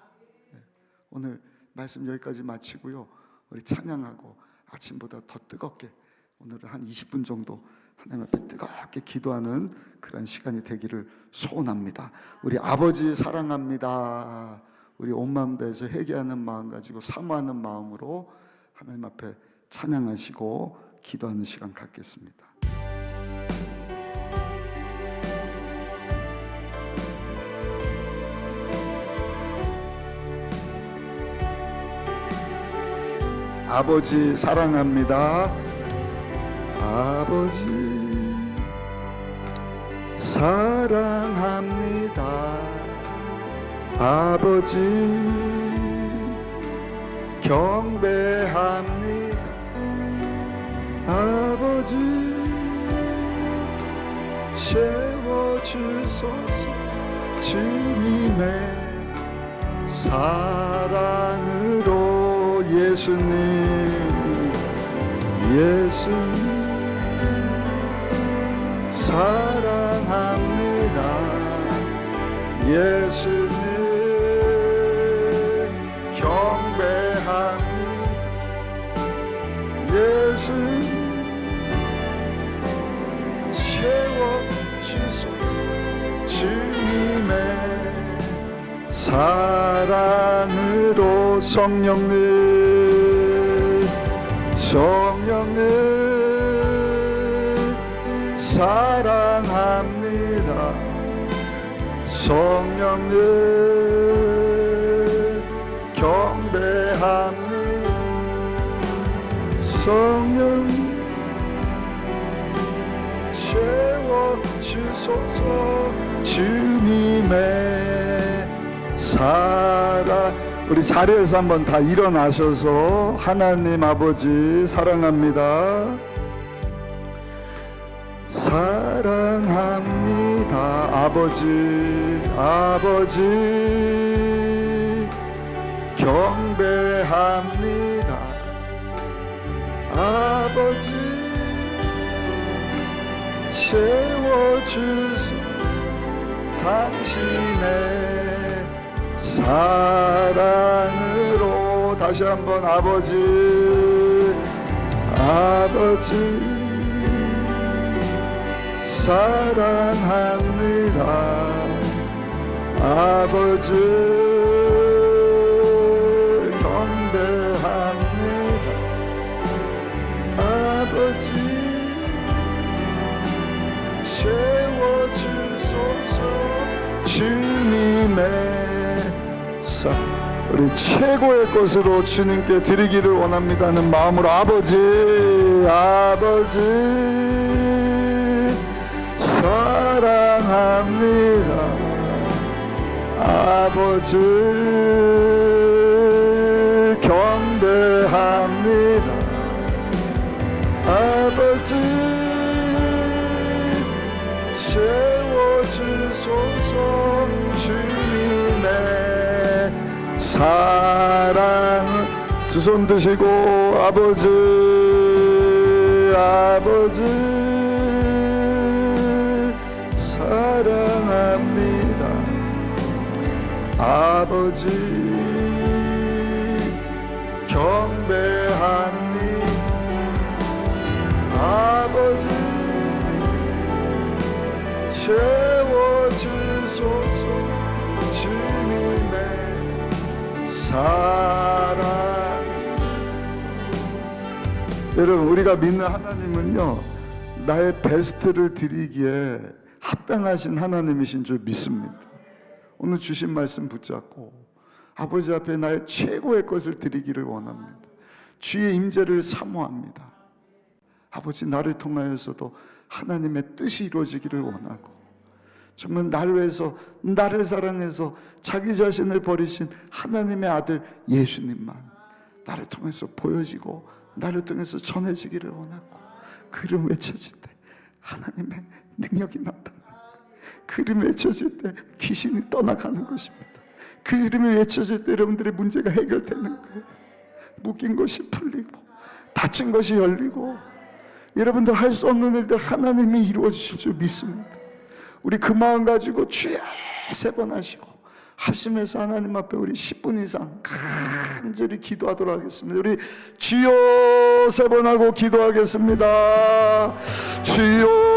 네. 오늘 말씀 여기까지 마치고요, 우리 찬양하고 아침보다 더 뜨겁게 오늘은 한 20분 정도 하나님 앞에 뜨겁게 기도하는 그런 시간이 되기를 소원합니다. 우리 아버지 사랑합니다. 우리 온 마음 다해서 회개하는 마음 가지고 사모하는 마음으로 하나님 앞에 찬양하시고 기도하는 시간 갖겠습니다. 아버지 사랑합니다. 아버지 사랑합니다. 아버지 경배합니다. 아버지 채워주소서. 주님의 사랑으로 예수님 사랑합니다. 예수님 경배합니다. 예수님 채워주소서. 주님의 사랑으로 성령님 사랑합니다. 성령님 경배합니다. 성령 채워주소서. 주님의 사랑. 우리 자리에서 한번 다 일어나셔서 하나님 아버지 사랑합니다. 사랑합니다. 아버지 경배합니다. 아버지 채워주소. 당신의 사랑으로. 다시 한번 아버지 사랑합니다. 아버지 경배합니다. 아버지 채워주소서. 주님의 우리 최고의 것으로 주님께 드리기를 원합니다는 마음으로 아버지 사랑합니다. 아버지 경배합니다. 아버지 채워주소서. 주님의 사랑. 두 손 드시고 아버지 사랑합니다. 아버지 경배합니다. 아버지 채워주소서. 주님의 사랑. 여러분, 우리가 믿는 하나님은요, 나의 베스트를 드리기에 합당하신 하나님이신 줄 믿습니다. 오늘 주신 말씀 붙잡고 아버지 앞에 나의 최고의 것을 드리기를 원합니다. 주의 임재를 사모합니다. 아버지, 나를 통하여서도 하나님의 뜻이 이루어지기를 원하고, 정말 나를 위해서, 나를 사랑해서 자기 자신을 버리신 하나님의 아들 예수님만 나를 통해서 보여지고 나를 통해서 전해지기를 원하고, 그 이름 외쳐질 때 하나님의 능력이 나타나는 거예요. 그 이름 외쳐질 때 귀신이 떠나가는 것입니다. 그 이름을 외쳐질 때 여러분들의 문제가 해결되는 거예요. 묶인 것이 풀리고 닫힌 것이 열리고, 여러분들 할 수 없는 일들 하나님이 이루어 주실 줄 믿습니다. 우리 그 마음 가지고 주여 3번 하시고 합심해서 하나님 앞에 우리 10분 이상 간절히 기도하도록 하겠습니다. 우리 주여 3번 하고 기도하겠습니다. 주여